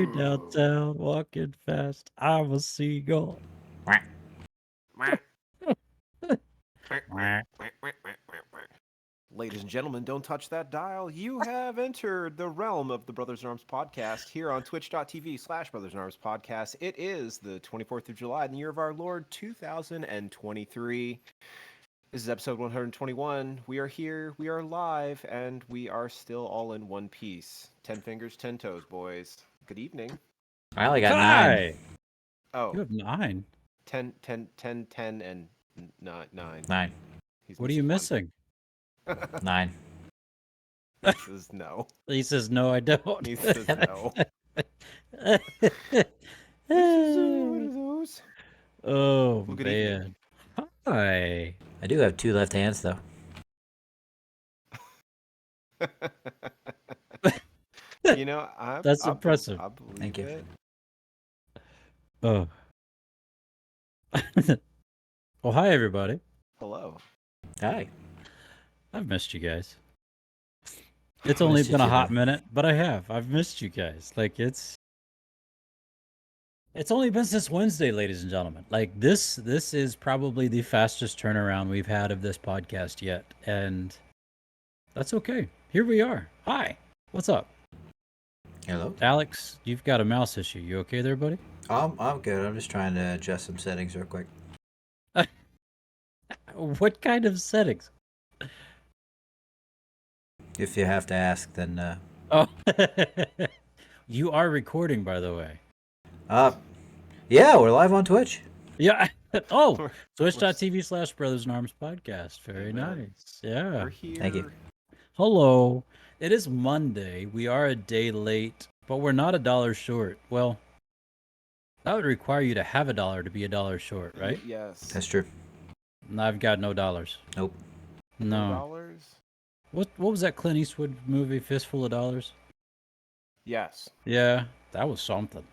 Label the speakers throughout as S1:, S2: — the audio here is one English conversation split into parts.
S1: Downtown, walking fast. I'm a seagull.
S2: Quack,
S3: Ladies and gentlemen, don't touch that dial. You have entered the realm of the Brothers in Arms podcast here on twitch.tv/Brothers in Arms podcast. It is the 24th of July in the year of our Lord 2023. This is episode 121. We are here, we are live, and we are still all in one piece. 10 fingers, 10 toes, boys. Good evening.
S2: I only got 9.
S1: Hi!
S3: Oh,
S1: You have 9.
S3: 10, 10, 10, 10, and 9.
S2: 9.
S3: He's
S1: What are you
S3: one.
S1: missing?
S2: 9.
S3: He says no.
S1: He says, no, I don't.
S3: He says no.
S1: Oh,
S3: Well, good
S1: man. Hi.
S2: I do have 2 left hands, though.
S3: You know,
S1: That's impressive.
S3: I believe
S2: Thank you.
S3: it.
S1: Oh. Well, hi, everybody.
S3: Hello.
S2: Hi.
S1: I've missed you guys. It's only
S2: Missed you
S1: been a
S2: too,
S1: hot
S2: man.
S1: minute, but I have. I've missed you guys. Like, it's only been since Wednesday, ladies and gentlemen. Like, this is probably the fastest turnaround we've had of this podcast yet, and that's okay. Here we are. Hi. What's up?
S2: Hello.
S1: Alex, you've got a mouse issue. You okay there, buddy?
S2: I'm good. I'm just trying to adjust some settings real quick.
S1: What kind of settings?
S2: If you have to ask, then
S1: Oh, you are recording, by the way.
S2: yeah, we're live on Twitch.
S1: Yeah. Oh,
S3: We're-
S1: twitch.tv/Brothers in Arms podcast. Very
S3: Amen.
S1: nice. Yeah.
S3: We're here.
S2: Thank you.
S1: Hello. It is Monday. We are a day late, but we're not $1 short. Well, that would require you to have $1 to be $1 short, right?
S3: Yes.
S2: That's true.
S1: And I've got no dollars.
S2: Nope.
S1: No.
S3: $dollars?
S1: What was that Clint Eastwood movie, Fistful of Dollars?
S3: Yes.
S1: Yeah, that was something.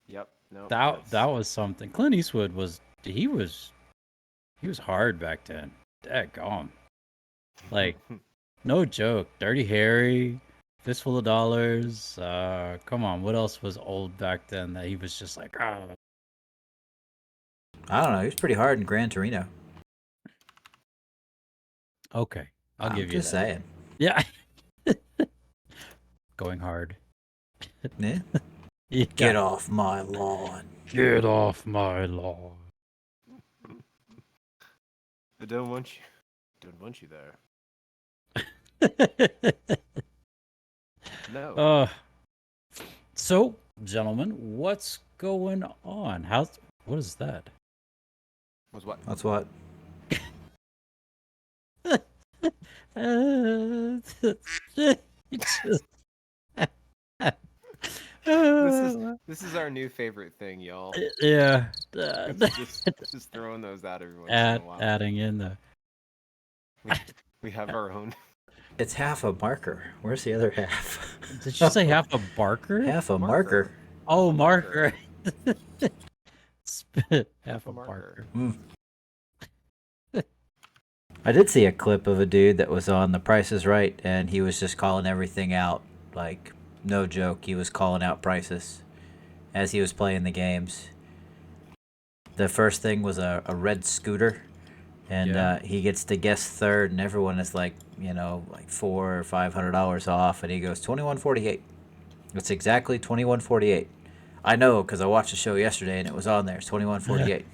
S3: Yep. No.
S1: That was something. Clint Eastwood was hard back then. Daggone. Like, no joke. Dirty Harry, Fistful of Dollars. Come on, what else was old back then that he was just like, ah.
S2: I don't know. He was pretty hard in Gran Torino.
S1: Okay, I'll
S2: I'm
S1: give you
S2: just
S1: that.
S2: saying.
S1: Yeah. Going hard.
S2: Yeah.
S1: Yeah.
S2: Get off my lawn.
S1: Get off my lawn.
S3: I don't want you. Don't want you there. No.
S1: So, gentlemen, what's going on? What is that?
S3: Was what?
S2: That's what.
S3: This is our new favorite thing, y'all.
S1: Yeah.
S3: just throwing those out every once in a while.
S1: Adding in the.
S3: We have our own.
S2: It's half a marker. Where's the other half?
S1: Did you say half a barker?
S2: Half a marker.
S1: Oh,
S3: marker.
S1: marker. Half a marker.
S2: I did see a clip of a dude that was on The Price is Right, and he was just calling everything out. Like, no joke, he was calling out prices as he was playing the games. The first thing was a red scooter, and
S1: Yeah.
S2: he gets to guess third, and everyone is like, like $400 or $500 off, and he goes $21.48. It's exactly $21.48. I know because I watched the show yesterday, and it was on there. It's $21.48.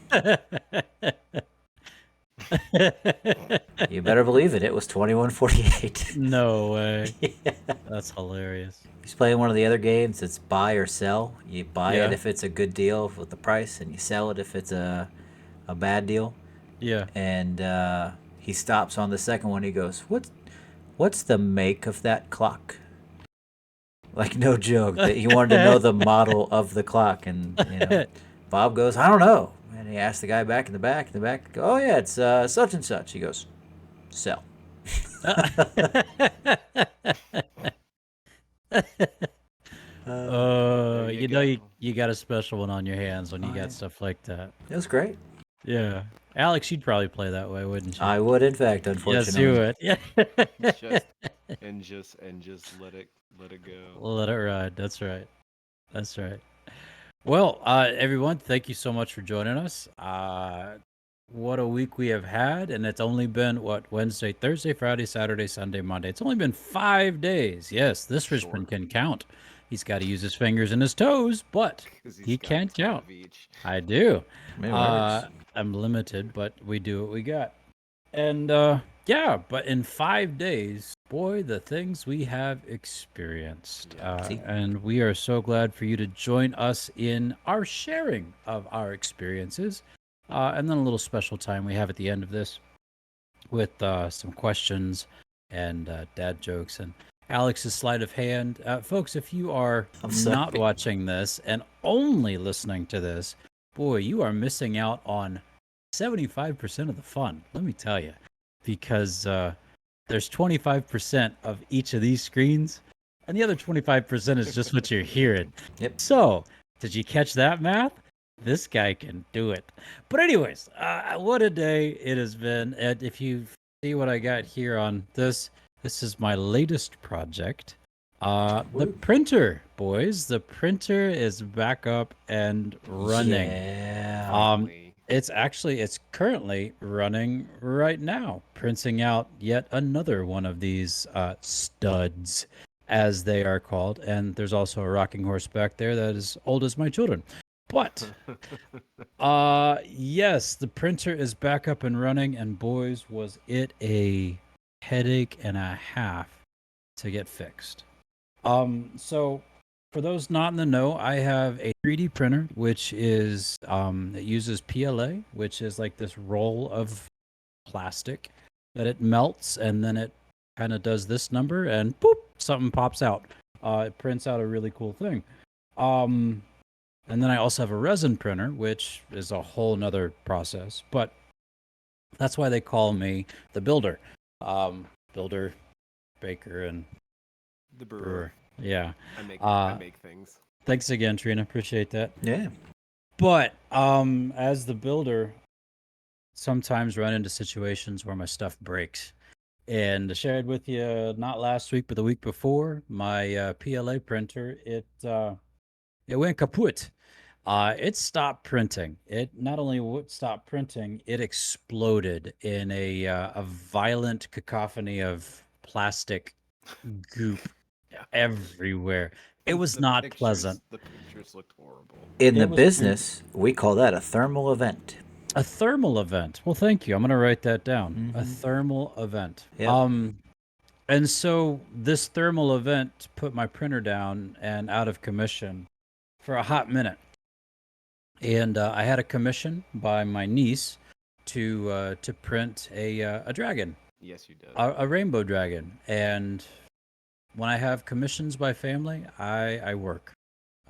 S2: You better believe it. It was $21.48.
S1: No way.
S2: Yeah.
S1: That's hilarious.
S2: He's playing one of the other games. It's buy or sell. You buy
S1: Yeah.
S2: it if it's a good deal with the price, and you sell it if it's a bad deal.
S1: Yeah.
S2: And he stops on the second one. He goes, "What's the make of that clock?" Like, no joke. That he wanted to know the model of the clock, and Bob goes, "I don't know." And he asked the guy back in the back. Oh yeah, it's such and such. He goes, "Sell."
S3: There you go.
S1: you got a special one on your hands when you
S2: Oh,
S1: got
S2: yeah.
S1: stuff like that.
S2: It was great.
S1: Yeah. Alex, you'd probably play that way, wouldn't you?
S2: I would, in fact,
S1: Yes,
S2: unfortunately.
S1: you would. Yeah.
S3: Just let it go.
S1: Let it ride. That's right. That's right. Well, everyone, thank you so much for joining us. What a week we have had, and it's only been Wednesday, Thursday, Friday, Saturday, Sunday, Monday. It's only been 5 days. Yes, this Richmond can count. He's got to use his fingers and his toes, but
S3: 'Cause he's
S1: he
S3: got
S1: can
S3: 10
S1: count.
S3: of each.
S1: I do.
S2: It works.
S1: I'm limited, but we do what we got. And yeah, but in 5 days, boy, the things we have experienced.
S2: See?
S1: And we are so glad for you to join us in our sharing of our experiences. And then a little special time we have at the end of this with some questions and dad jokes and Alex's sleight of hand. Folks, if you are
S2: I'm
S1: not
S2: sorry.
S1: watching this and only listening to this, boy, you are missing out on 75% of the fun, let me tell you, because there's 25% of each of these screens, and the other 25% is just what you're hearing.
S2: Yep.
S1: So, did you catch that math? This guy can do it. But anyways, what a day it has been. And if you see what I got here on this is my latest project. The
S2: Woo.
S1: printer, boys. The printer is back up and running.
S2: Yeah.
S3: Finally.
S1: It's currently running right now, printing out yet another one of these studs, as they are called. And there's also a rocking horse back there that is old as my children. But yes, the printer is back up and running, and boys, was it a headache and a half to get fixed. So for those not in the know, I have a 3D printer, which is it uses PLA, which is like this roll of plastic that it melts, and then it kind of does this number, and boop, something pops out. It prints out a really cool thing. And then I also have a resin printer, which is a whole nother process. But that's why they call me the builder. Builder, baker, and
S3: The brewer.
S1: brewer. Yeah.
S3: I make things.
S1: Thanks again, Trina. Appreciate that.
S2: Yeah.
S1: But as the builder, sometimes run into situations where my stuff breaks. And I shared with you not last week, but the week before, my PLA printer, it went kaput. It stopped printing. It not only would stop printing, it exploded in a violent cacophony of plastic goop everywhere. It was not pleasant.
S3: The pictures looked horrible.
S2: In the
S1: It was
S2: business, we call that a thermal event.
S1: a thermal event. Well, thank you. I'm going to write that down. A thermal event.
S2: Yep.
S1: And so this thermal event put my printer down and out of commission for a hot minute. And I had a commission by my niece to print a dragon,
S3: Yes, you did.
S1: a rainbow dragon. And when I have commissions by family, I work.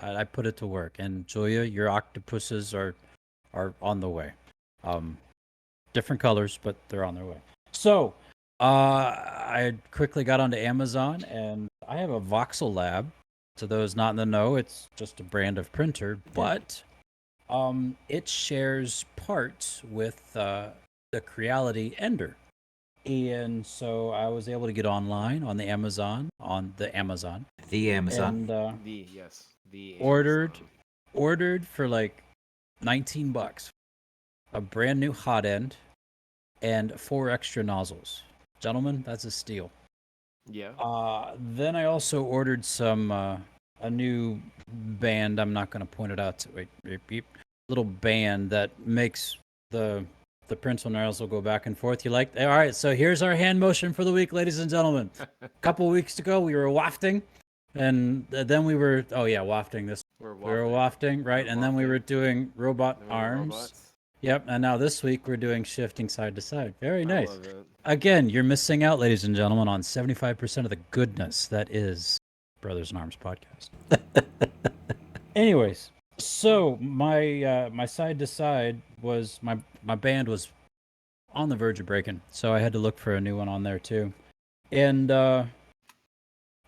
S1: I put it to work. And Julia, your octopuses are on the way. Different colors, but they're on their way. So I quickly got onto Amazon, and I have a Voxel Lab. To those not in the know, it's just a brand of printer, but it shares parts with the Creality Ender. And so I was able to get online on the Amazon,
S2: The Amazon.
S1: and
S3: the
S1: ordered
S3: Amazon.
S1: ordered for like $19, a brand new hot end, and 4 extra nozzles. Gentlemen, that's a steal.
S3: Yeah.
S1: Then I also ordered some a new band. I'm not going to point it out. Wait, beep, beep. Little band that makes the pencil nozzle go back and forth. You like? All right. So here's our hand motion for the week, ladies and gentlemen. A couple weeks ago, we were wafting, and then we were wafting this.
S3: We
S1: We were wafting, right? And then we were doing robot arms.
S3: Robots.
S1: Yep. And now this week we're doing shifting side to side. Very nice.
S3: I love it.
S1: Again, you're missing out, ladies and gentlemen, on 75% of the goodness that is Brothers in Arms podcast. Anyways, so my side to side was my band was on the verge of breaking, so I had to look for a new one on there too. And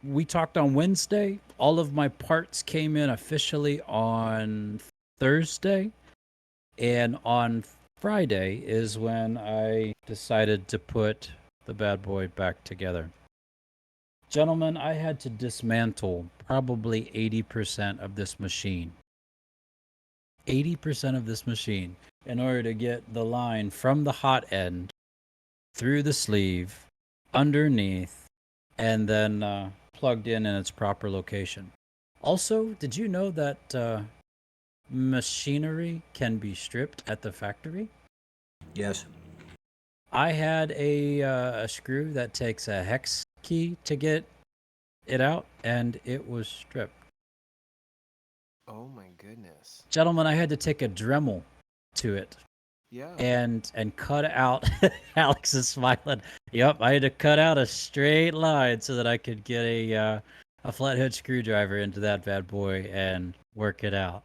S1: we talked on Wednesday. All of my parts came in officially on Thursday, and on Friday is when I decided to put the bad boy back together. Gentlemen, I had to dismantle probably 80% of this machine. 80% of this machine in order to get the line from the hot end through the sleeve, underneath, and then plugged in its proper location. Also, did you know that machinery can be stripped at the factory?
S2: Yes.
S1: I had a screw that takes a hex key to get it out, and it was stripped.
S3: Oh my goodness.
S1: Gentlemen, I had to take a Dremel to it
S3: Yeah.
S1: and cut out. Alex is smiling. Yep, I had to cut out a straight line so that I could get a flathead screwdriver into that bad boy and work it out.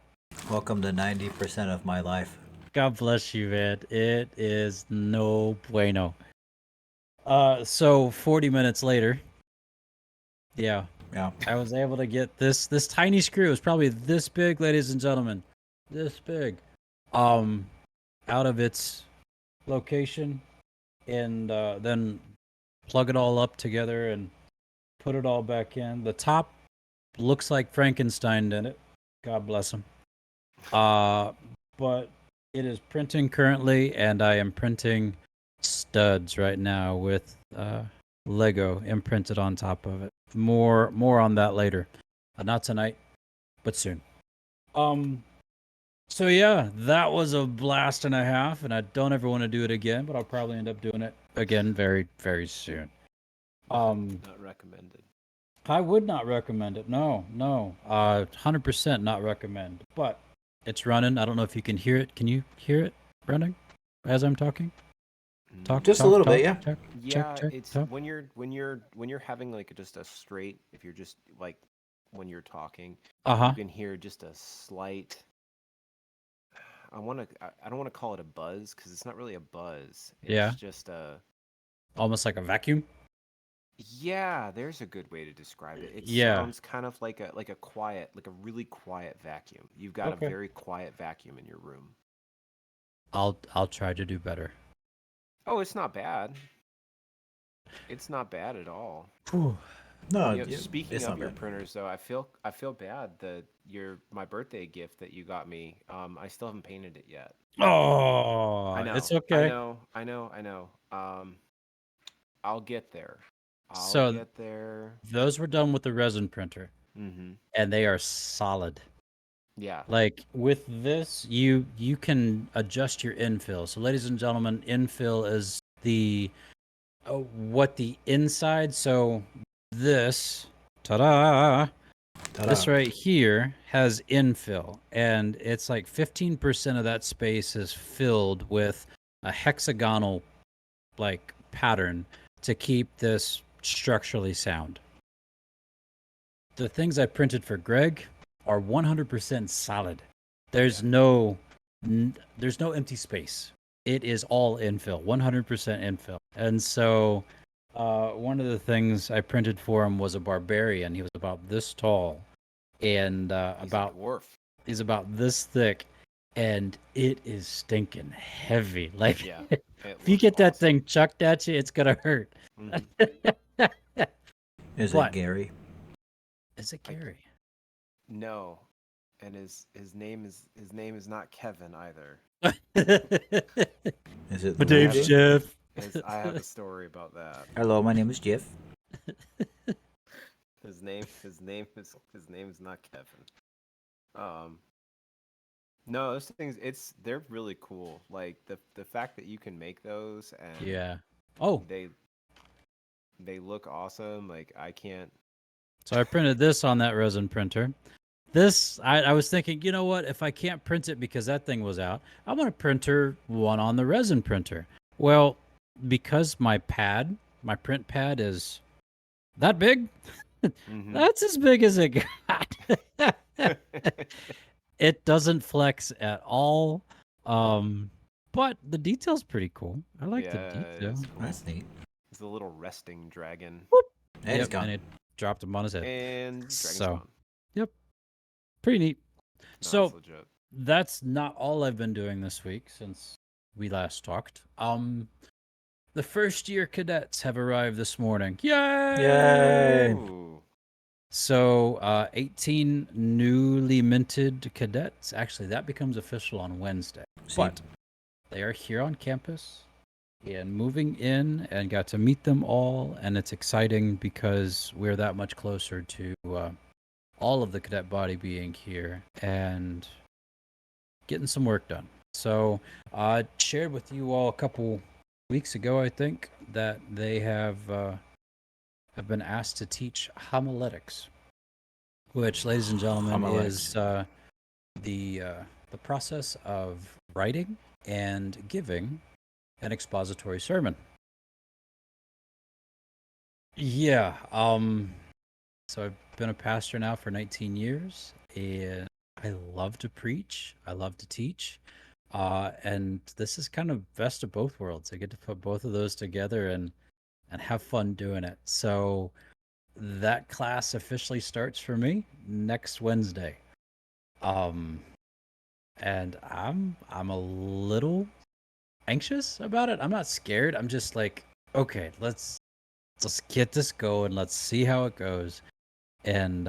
S2: Welcome to 90% of my life.
S1: God bless you, man. It is no bueno. So 40 minutes later, yeah,
S2: Yeah.
S1: I was able to get this tiny screw. It was probably this big, ladies and gentlemen, this big, out of its location, and then plug it all up together and put it all back in. The top looks like Frankenstein did it. God bless him. But it is printing currently, and I am printing studs right now with Lego imprinted on top of it. More on that later. Not tonight, but soon. So yeah, that was a blast and a half, and I don't ever want to do it again, but I'll probably end up doing it again very, very soon.
S3: Not recommended.
S1: I would not recommend it. No, 100% not recommend. But it's running. I don't know if you can hear it. Can you hear it running as I'm talking?
S2: Just a little bit, yeah.
S3: Yeah,
S1: Check.
S3: it's
S1: Talk.
S3: when you're having like just a straight, if you're just like when you're talking,
S1: Uh-huh.
S3: you can hear just a slight. I don't want to call it a buzz because it's not really a buzz. It's
S1: Yeah.
S3: just a.
S1: Almost like a vacuum.
S3: Yeah, there's a good way to describe it. It
S1: Yeah.
S3: sounds kind of like a quiet, like a really quiet vacuum. You've got a
S1: Okay.
S3: very quiet vacuum in your room.
S1: I'll try to do better.
S3: Oh, it's not bad. It's not bad at all.
S1: Whew.
S2: No,
S3: You know, speaking
S2: it's
S3: of
S2: not
S3: your
S2: bad.
S3: printers, though, I feel bad that my birthday gift that you got me. I still haven't painted it yet.
S1: Oh,
S3: I know,
S1: it's okay.
S3: I know. I'll get there. I'll
S1: So
S3: get there.
S1: those were done with the resin printer,
S3: Mm-hmm.
S1: and they are solid.
S3: Yeah.
S1: Like with this, you can adjust your infill. So, ladies and gentlemen, infill is the what the inside. So this, ta-da, this
S2: Ta-da.
S1: right here has infill, and it's like 15% of that space is filled with a hexagonal like pattern to keep this structurally sound. The things I printed for Greg are 100% solid. There's no empty space. It is all infill, 100% infill. And so one of the things I printed for him was a barbarian. He was about this tall and he's about this thick, and it is stinking heavy. Like
S3: Yeah.
S1: if you get that thing chucked at you, it's gonna hurt.
S3: Mm-hmm.
S2: Is
S1: But-
S2: it Gary?
S1: Is it Gary?
S3: No, and his name is not Kevin either.
S2: Is it
S1: My name's
S2: Luigi?
S1: Jeff.
S3: I have a story about that.
S2: Hello, my name is Jeff.
S3: His name is not Kevin. No, those things they're really cool. Like the fact that you can make those and
S1: Yeah. Oh,
S3: they look awesome. Like I can't.
S1: so I printed this on that resin printer. This, I was thinking, you know what? If I can't print it because that thing was out, I want to printer one on the resin printer. Well, because my print pad is that big,
S3: Mhm.
S1: that's as big as it got. It doesn't flex at all. But the detail's pretty cool. I like the
S3: Yeah,
S1: detail.
S3: it's cool.
S2: That's neat.
S3: It's a little resting dragon.
S2: And it's
S1: Yep,
S2: gone.
S1: and it dropped him on his head.
S3: And dragon's
S1: So,
S3: gone.
S1: pretty neat.
S3: No,
S1: So
S3: it's legit.
S1: that's not all I've been doing this week since we last talked. The first year cadets have arrived this morning. Yay!
S2: Yay!
S3: Ooh.
S1: So, 18 newly minted cadets. Actually, that becomes official on Wednesday.
S2: See?
S1: But they are here on campus and moving in, and got to meet them all. And it's exciting because we're that much closer to all of the cadet body being here and getting some work done. So I shared with you all a couple weeks ago, I think, that they have been asked to teach homiletics, which, ladies and gentlemen,
S2: Homiletics.
S1: is the process of writing and giving an expository sermon. Yeah. So I've been a pastor now for 19 years, and I love to preach. I love to teach. And this is kind of best of both worlds. I get to put both of those together and have fun doing it. So that class officially starts for me next Wednesday. Um, and I'm a little anxious about it. I'm not scared. I'm just like, okay, let's get this going. Let's see how it goes, and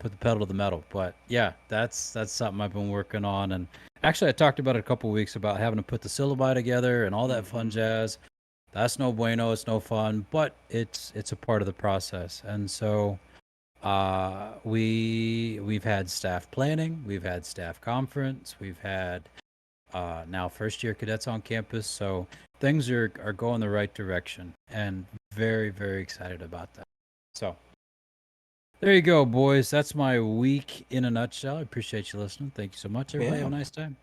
S1: put the pedal to the metal. But yeah, that's something I've been working on. And actually, I talked about it a couple weeks about having to put the syllabi together and all that fun jazz. That's no bueno. It's no fun, but it's a part of the process. And so we've had staff planning, we've had staff conference, we've had now first year cadets on campus. So things are going the right direction, and very, very excited about that. So there you go, boys. That's my week in a nutshell. I appreciate you listening. Thank you so much. Everybody have a
S2: Yeah.
S1: nice time.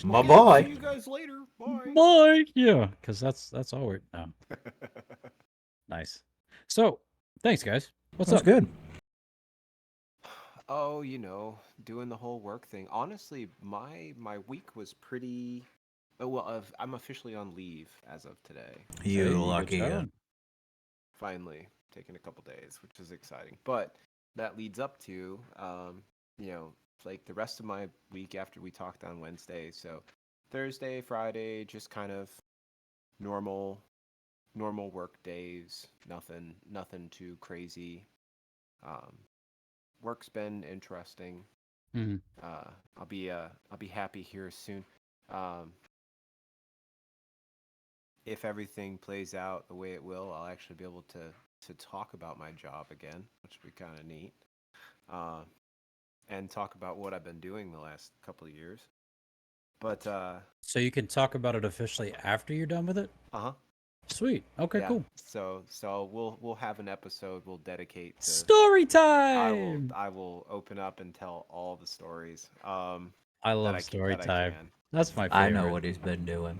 S2: My
S3: See
S2: boy.
S3: you guys later. Bye.
S1: Bye. Yeah, because that's all we're no. Nice. So thanks, guys. What's
S2: That's
S1: up?
S2: good.
S3: Oh, doing the whole work thing. Honestly, my week was pretty. Well, I'm officially on leave as of today.
S2: You
S1: Hey,
S2: lucky.
S1: good job.
S3: Finally, taking a couple days, which is exciting. But that leads up to, like the rest of my week after we talked on Wednesday. So Thursday, Friday, just kind of normal, normal work days. Nothing too crazy. Um, Work's been interesting.
S1: Mhm.
S3: I'll be happy here soon. Um, if everything plays out the way it will, I'll actually be able to talk about my job again, which would be kind of neat, uh, and talk about what I've been doing the last couple of years. But
S1: So you can talk about it officially after you're done with it.
S3: huh,
S1: Sweet. Okay.
S3: yeah.
S1: Cool.
S3: So we'll have an episode we'll dedicate to.
S1: Story
S3: I will
S1: time.
S3: I will open up and tell all the stories
S1: I
S3: that
S1: love story
S3: I
S1: time.
S3: can.
S1: That's my
S2: I
S1: favorite.
S2: know what he's been doing.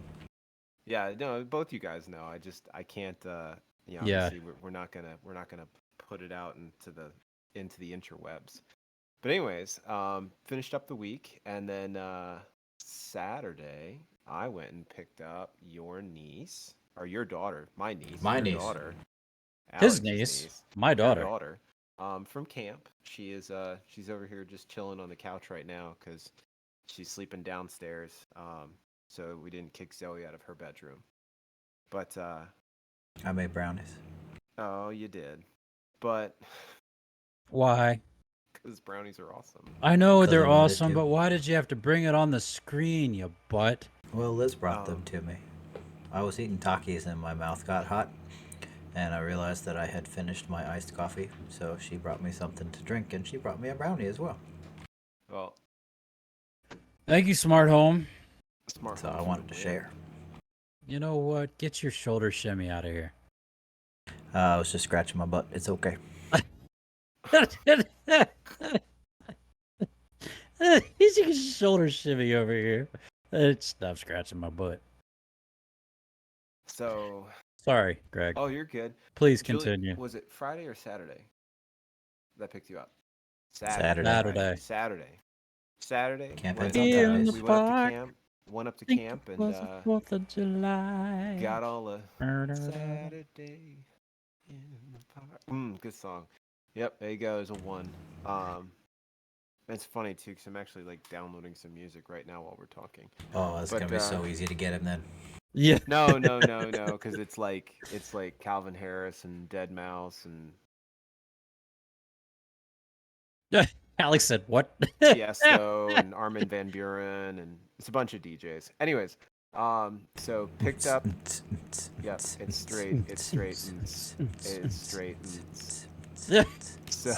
S3: Yeah, no, both you guys know. I can't.
S1: Yeah.
S3: Obviously, we're not gonna put it out into the interwebs. But anyways, finished up the week, and then Saturday I went and picked up your niece or your daughter, my niece,
S2: My
S3: your
S2: niece.
S3: daughter,
S1: His
S3: Alex's
S1: niece, my
S3: your
S1: daughter.
S3: daughter, from camp. She's over here just chilling on the couch right now because she's sleeping downstairs. So we didn't kick Zoe out of her bedroom. But
S2: I made brownies.
S3: oh, you did. But
S1: Why?
S3: because brownies are awesome.
S1: I know
S2: 'Cause I
S1: they're
S2: wanted
S1: awesome,
S2: to.
S1: but why did you have to bring it on the screen, you butt?
S2: Well, Liz brought them
S3: Um,
S2: to me. I was eating Takis and my mouth got hot, and I realized that I had finished my iced coffee, so she brought me something to drink, and she brought me a brownie as well.
S3: well,
S1: Thank you, smart home.
S3: smart
S2: So
S3: home
S2: I
S3: for
S2: wanted
S3: the
S2: to
S3: win.
S2: share.
S1: You know what? Get your shoulder shimmy out of here.
S2: I was just scratching my butt. It's okay.
S1: He's your shoulder shimmy over here. Stop scratching my butt.
S3: So,
S1: Sorry, Greg.
S3: oh, you're good.
S1: Please
S3: Julie,
S1: continue.
S3: was it Friday or Saturday that picked you up?
S2: Saturday.
S3: Saturday.
S2: Campaigns on
S1: Here in the
S2: Saturdays.
S3: We went up to
S1: park.
S3: camp. Went up to
S1: Think it
S3: camp and
S1: was the 4th of July.
S3: got all the Saturday in the park. Good song. Yep, there you go. There's a one. It's funny too because I'm actually like downloading some music right now while we're talking.
S2: Oh, it's
S3: But
S2: gonna be so easy to get him then.
S1: Yeah.
S3: No, because it's like Calvin Harris and Dead Mouse and
S1: Alex said, "What?"
S3: Tiesto and Armin van Buren, and it's a bunch of DJs. Anyways, so picked up. Yep, it's straight. It's straight. It's straight. So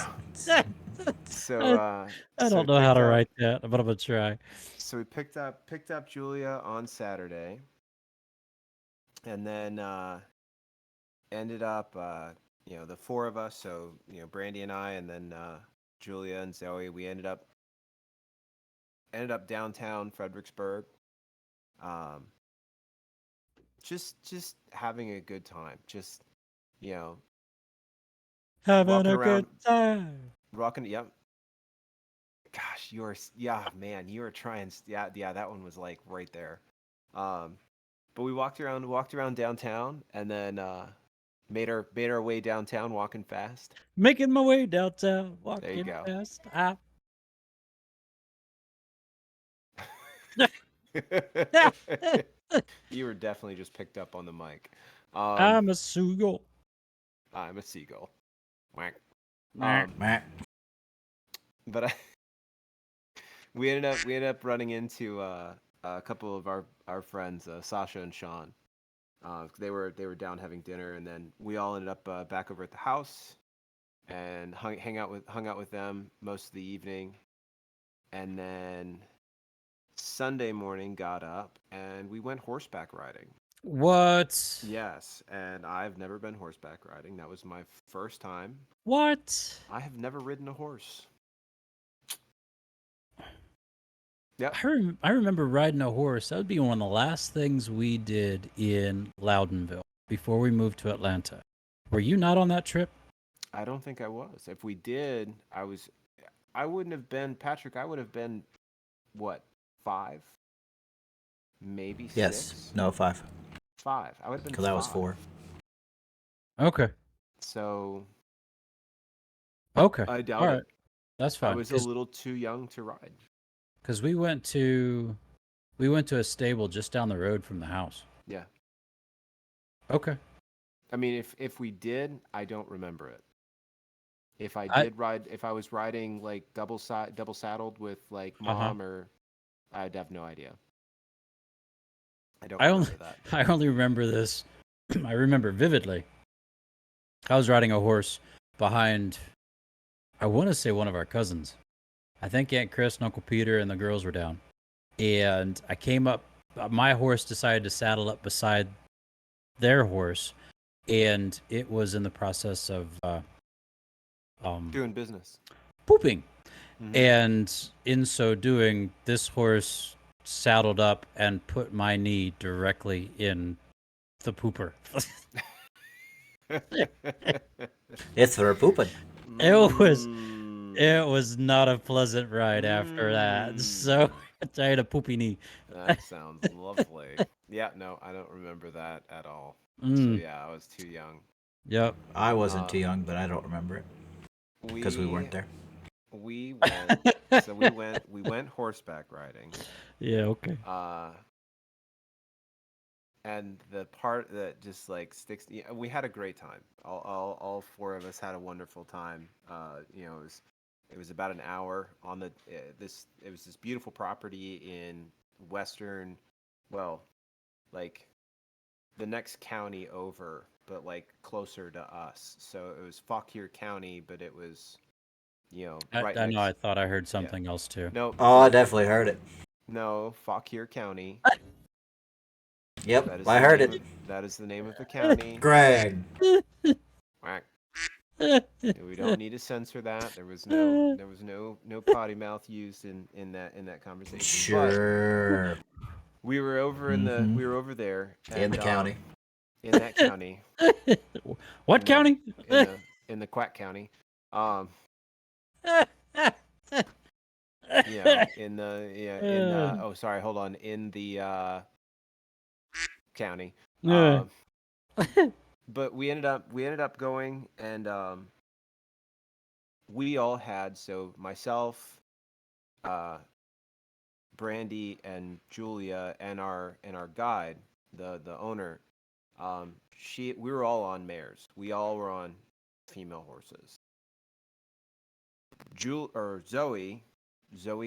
S3: so
S1: I
S3: so we
S1: don't know how
S3: picked
S1: to
S3: up.
S1: write that, but I'm gonna try.
S3: So we picked up Julia on Saturday, and then ended up the four of us. So Brandy and I, and then Julia and Zoe. We ended up downtown Fredericksburg. Um, just having a good time. Just you know
S1: Having
S3: walking
S1: a
S3: around,
S1: good time.
S3: rocking. Yep. Gosh, yeah, man, you were trying. Yeah, that one was like right there. Um, but we walked around downtown, and then made our way downtown, walking fast.
S1: Making my way downtown,
S3: There you
S1: walking
S3: go.
S1: fast. I...
S3: You were definitely just picked up on the mic. Um,
S1: I'm a seagull.
S3: I'm a seagull. Whack.
S1: Nah.
S3: Um, but we ended up running into a couple of our friends, Sasha and Sean. They were down having dinner, and then we all ended up back over at the house and hung out with them most of the evening, and then Sunday morning got up and we went horseback riding.
S1: What?
S3: Yes, and I've never been horseback riding. That was my first time.
S1: What?
S3: I have never ridden a horse. Yep.
S1: I remember riding a horse. That would be one of the last things we did in Loudonville before we moved to Atlanta. Were you not on that trip?
S3: I don't think I was. If we did, I wouldn't have been Patrick. I would have been what, 5, maybe
S2: Yes.
S3: 6,
S2: No, 5.
S3: 5. I would have been
S2: Because I was
S3: 5.
S2: 4.
S1: Okay.
S3: So
S1: Okay.
S3: I
S1: All
S3: doubt
S1: right.
S3: it.
S1: That's
S3: I
S1: fine.
S3: was a little too young to ride.
S1: Because we went to a stable just down the road from the house.
S3: Yeah.
S1: Okay.
S3: I mean, if we did, I don't remember it. If I
S1: I
S3: did ride, if I was riding like double saddled with like
S1: uh-huh.
S3: mom, or I'd have no idea. I don't
S1: I only
S3: remember that.
S1: I only remember this. I remember vividly. I was riding a horse behind, I want to say, one of our cousins. I think Aunt Chris and Uncle Peter and the girls were down. And I came up, my horse decided to saddle up beside their horse, and it was in the process of
S3: Doing business.
S1: pooping.
S3: Mm-hmm.
S1: And in so doing, this horse saddled up and put my knee directly in the pooper.
S2: It's for pooping.
S1: It was
S3: Mm.
S1: it was not a pleasant ride after that. So
S3: Mm.
S1: I had a poopy knee.
S3: That sounds lovely. Yeah, no, I don't remember that at all. So
S1: Mm,
S3: yeah, I was too young.
S1: yep.
S2: I wasn't
S3: Uh,
S2: too young, but I don't remember it. Because we
S3: we
S2: weren't there.
S3: we went. So we went horseback riding.
S1: Yeah, okay.
S3: And the part that just like sticks, we had a great time. All four of us had a wonderful time. It was about an hour on it was this beautiful property in western, well, like the next county over, but like closer to us. So it was Fauquier County, but it was right
S1: I know I
S3: next.
S1: thought I heard
S3: Yeah.
S1: something else too.
S3: No,
S2: Oh, I definitely heard it.
S3: no, Fauquier County.
S2: Yep,
S3: That is
S2: I
S3: the
S2: heard
S3: name
S2: it.
S3: of that is the name of the county.
S2: Greg.
S3: Quack. We don't need to censor that. There was no potty mouth used in that conversation. But
S2: Sure.
S3: we were over
S2: Mm-hmm.
S3: we were over there,
S2: In
S3: and
S2: the county.
S3: in that county,
S1: What
S3: in the
S1: county?
S3: in the Quack County, um oh, sorry, hold on, in the county, um but we ended up going, and we all had, so myself, uh Brandy and Julia, and our guide, the owner, we were all on mares. We all were on female horses. Zoe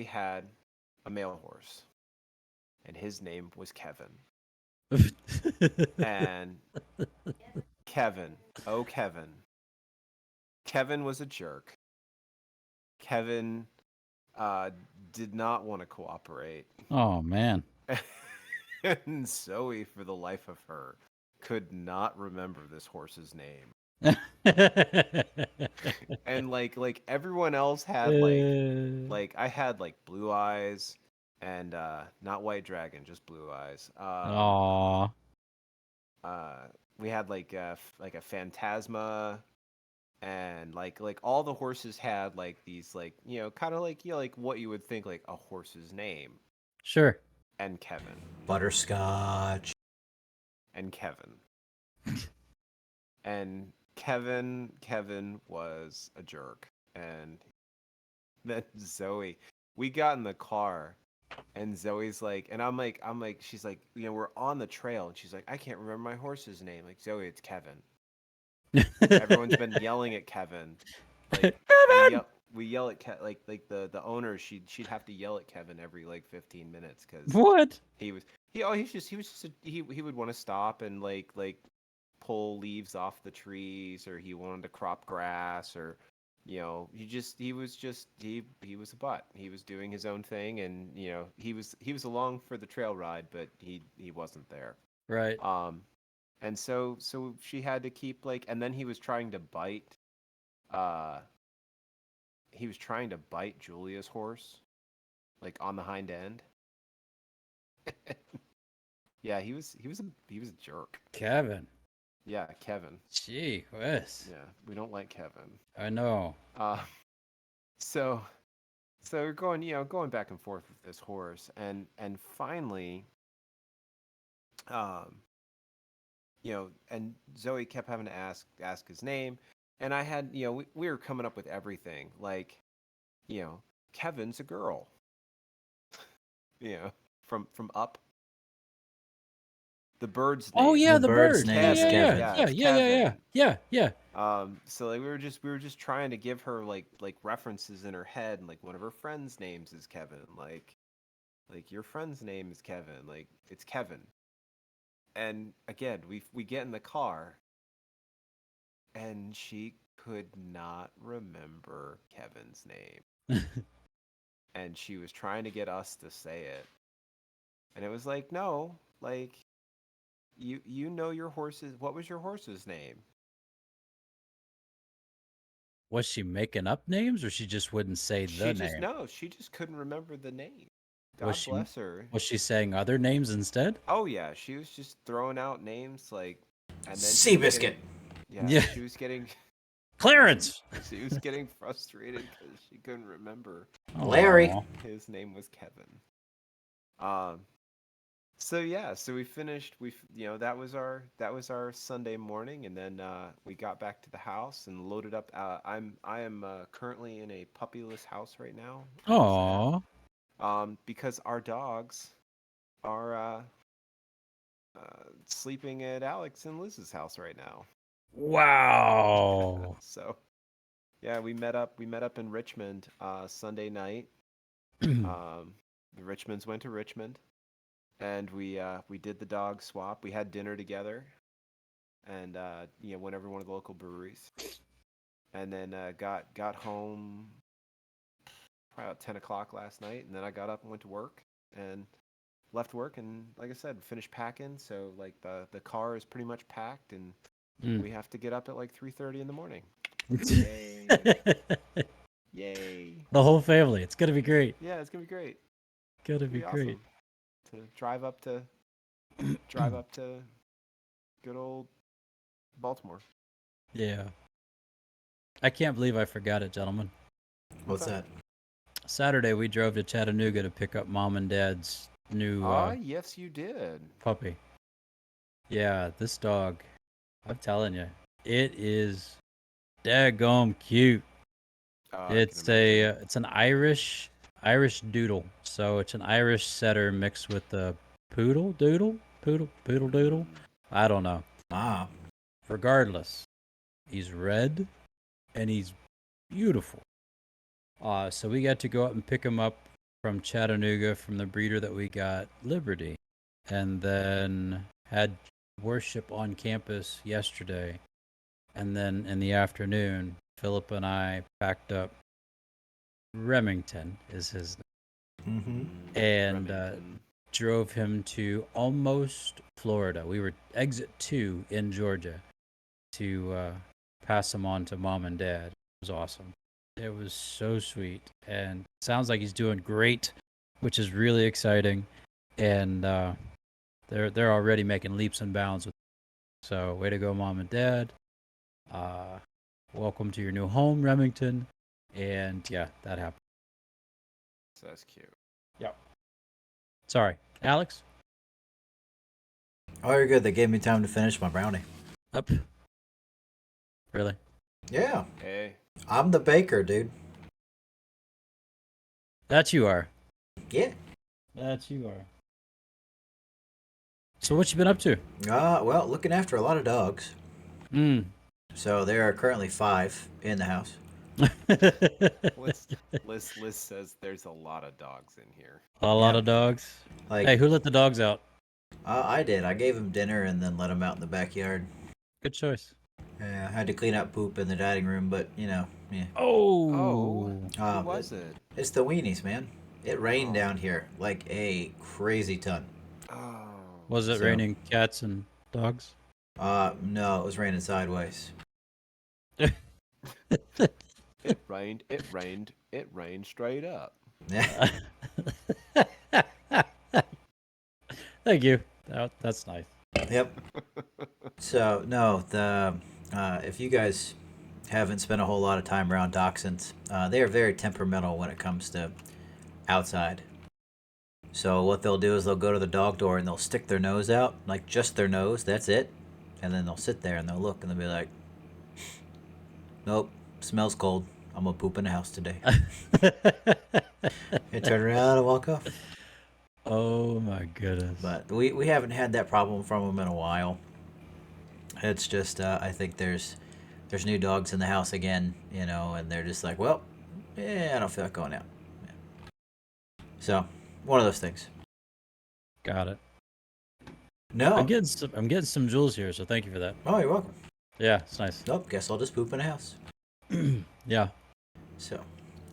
S3: had a male horse, and his name was Kevin. And Kevin, oh Kevin was a jerk. Kevin did not want to cooperate.
S1: Oh man.
S3: And Zoe, for the life of her, could not remember this horse's name. And like everyone else had like I had like Blue Eyes and not White Dragon, just Blue Eyes.
S1: Aw.
S3: We had like a Phantasma, and like all the horses had like these like kind of like like what you would think like a horse's name.
S1: Sure.
S3: And Kevin.
S2: Butterscotch.
S3: And Kevin. And Kevin was a jerk. And then Zoe, we got in the car, and Zoe's like, and I'm like, she's like, we're on the trail, and she's like, I can't remember my horse's name. Like, Zoe, it's Kevin. Everyone's been yelling at Kevin. Like,
S1: Kevin!
S3: we yell at like the owner. She'd have to yell at Kevin every like 15 minutes because
S1: What?
S3: he would want to stop and like pull leaves off the trees, or he wanted to crop grass, or he was a butt. He was doing his own thing, and he was along for the trail ride, but he wasn't there.
S1: Right.
S3: And so she had to keep like, and then he was trying to bite Julia's horse, like on the hind end. Yeah, he was a jerk.
S1: Kevin.
S3: Yeah, Kevin.
S1: Gee whiz.
S3: Yeah, we don't like Kevin.
S1: I know.
S3: So we're going back and forth with this horse, and finally, and Zoe kept having to ask his name, and I had, we were coming up with everything like, Kevin's a girl, from Up. The bird's name.
S1: Oh yeah, the
S2: bird's
S1: bird.
S2: name is Kevin.
S1: Yeah.
S3: So like we were just trying to give her like references in her head, and like one of her friends' names is Kevin. Like your friend's name is Kevin. Like it's Kevin. And again, we get in the car, and she could not remember Kevin's name. And she was trying to get us to say it. And it was like, no, like you know your horse's, what was your horse's name?
S1: Was she making up names, or she just wouldn't say the name?
S3: No, she just couldn't remember the name.
S1: Was
S3: God bless her.
S1: Was she saying other names instead?
S3: Oh yeah, she was just throwing out names like, and then
S2: Seabiscuit.
S1: Yeah.
S3: She was getting
S1: Clarence.
S3: she was getting frustrated because she couldn't remember.
S2: Larry.
S1: Aw.
S3: His name was Kevin. So yeah, so we finished. That was our Sunday morning, and then we got back to the house and loaded up. I am currently in a puppyless house right now.
S1: Aw.
S3: Because our dogs are sleeping at Alex and Liz's house right now.
S1: Wow.
S3: So yeah, we met up in Richmond Sunday night. The Richmonds went to Richmond, and we did the dog swap. We had dinner together, and went over to one of the local breweries, and then got home probably about 10 o'clock last night, and then I got up and went to work, and left work, and like I said, finished packing. So like the car is pretty much packed, and we have to get up at like 3:30 in the morning. Yay! Yay!
S1: The whole family. It's gonna be great.
S3: Yeah, it's gonna be great.
S1: Gonna be great.
S3: Awesome to drive up to good old Baltimore.
S1: Yeah. I can't believe I forgot it, gentlemen.
S2: What's that?
S1: Saturday we drove to Chattanooga to pick up Mom and Dad's new
S3: Yes, you did.
S1: puppy. Yeah, this dog, I'm telling you, it is daggum cute. It's an Irish doodle. So it's an Irish setter mixed with a poodle. poodle doodle. I don't know.
S2: Ah.
S1: Regardless, he's red and he's beautiful. So we got to go up and pick him up from Chattanooga from the breeder that we got, Liberty, and then had worship on campus yesterday. And then in the afternoon, Philip and I packed up. Remington is his name, and drove him to almost Florida. We were exit 2 in Georgia to pass him on to mom and dad. It was awesome. It was so sweet, and sounds like he's doing great, which is really exciting. And they're already making leaps and bounds with. So way to go, mom and dad. Welcome to your new home, Remington. And yeah, that happened.
S3: That's cute.
S1: Yep. Sorry, Alex.
S2: Oh, you're good. They gave me time to finish my brownie.
S1: Up. Really?
S2: Yeah.
S3: Hey.
S2: I'm the baker, dude.
S1: That you are.
S2: Yeah.
S1: That you are. So what you been up to?
S2: Well, looking after a lot of dogs.
S1: Mm.
S2: So there are currently 5 in the house.
S3: Liz says there's a lot of dogs in here.
S1: A lot of dogs.
S2: Like,
S1: Hey, who let the dogs out?
S2: I did. I gave them dinner and then let them out in the backyard.
S1: Good choice.
S2: Yeah, I had to clean up poop in the dining room, but yeah.
S1: Oh.
S3: Who was it?
S2: It's the weenies, man. It rained down here like a crazy ton.
S3: Oh.
S1: Was it raining cats and dogs?
S2: No, it was raining sideways.
S3: It rained straight up.
S2: Yeah.
S1: Thank you. That's nice.
S2: Yep. So no, if you guys haven't spent a whole lot of time around dachshunds, they are very temperamental when it comes to outside. So what they'll do is they'll go to the dog door and they'll stick their nose out, like just their nose, that's it. And then they'll sit there and they'll look and they'll be like, nope, smells cold. I'm gonna poop in the house today. And turn around and walk off.
S1: Oh my goodness.
S2: But we haven't had that problem from them in a while. It's just I think there's new dogs in the house again, and they're just like, well, yeah, I don't feel like going out. Yeah. So one of those things.
S1: Got it.
S2: No.
S1: I'm getting some jewels here, so thank you for that.
S2: Oh, you're welcome.
S1: Yeah, it's nice.
S2: Nope. Guess I'll just poop in the house.
S1: Yeah.
S2: So,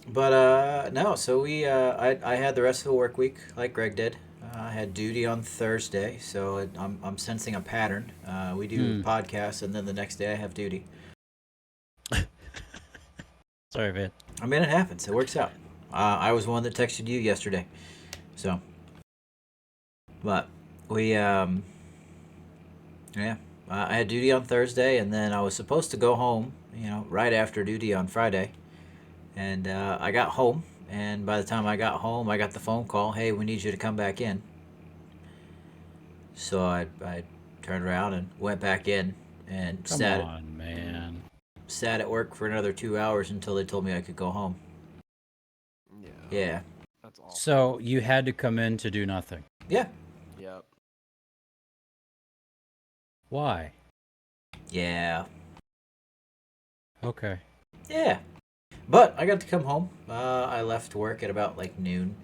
S2: but no. So I had the rest of the work week like Greg did. I had duty on Thursday, so I'm sensing a pattern. We do podcasts, and then the next day I have duty.
S1: Sorry, man.
S2: I mean, it happens. It works out. I was one that texted you yesterday, so. But we yeah. I had duty on Thursday, and then I was supposed to go home, right after duty on Friday. And I got home, and by the time I got home, I got the phone call, hey, we need you to come back in. So I turned around and went back in and
S1: Come on, man.
S2: Sat at work for another 2 hours until they told me I could go home. Yeah.
S3: That's awesome.
S1: So you had to come in to do nothing.
S2: Yeah.
S3: Yep.
S1: Why?
S2: Yeah.
S1: Okay.
S2: Yeah. But I got to come home. I left work at about like noon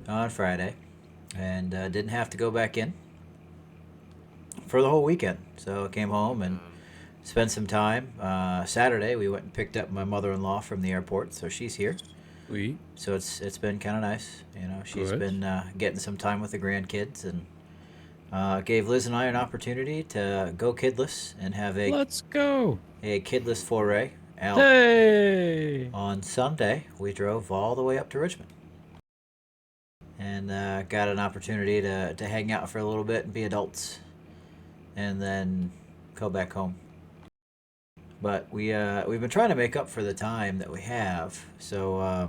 S2: on Friday and didn't have to go back in for the whole weekend. So I came home and spent some time. Saturday we went and picked up my mother-in-law from the airport, so she's here.
S1: Sweet.
S2: So it's been kind of nice. She's
S1: Good.
S2: been getting some time with the grandkids and gave Liz and I an opportunity to go kidless and have
S1: Let's go.
S2: a kidless foray out.
S1: Hey.
S2: On Sunday, we drove all the way up to Richmond and got an opportunity to hang out for a little bit and be adults and then go back home. But we've been trying to make up for the time that we have. So,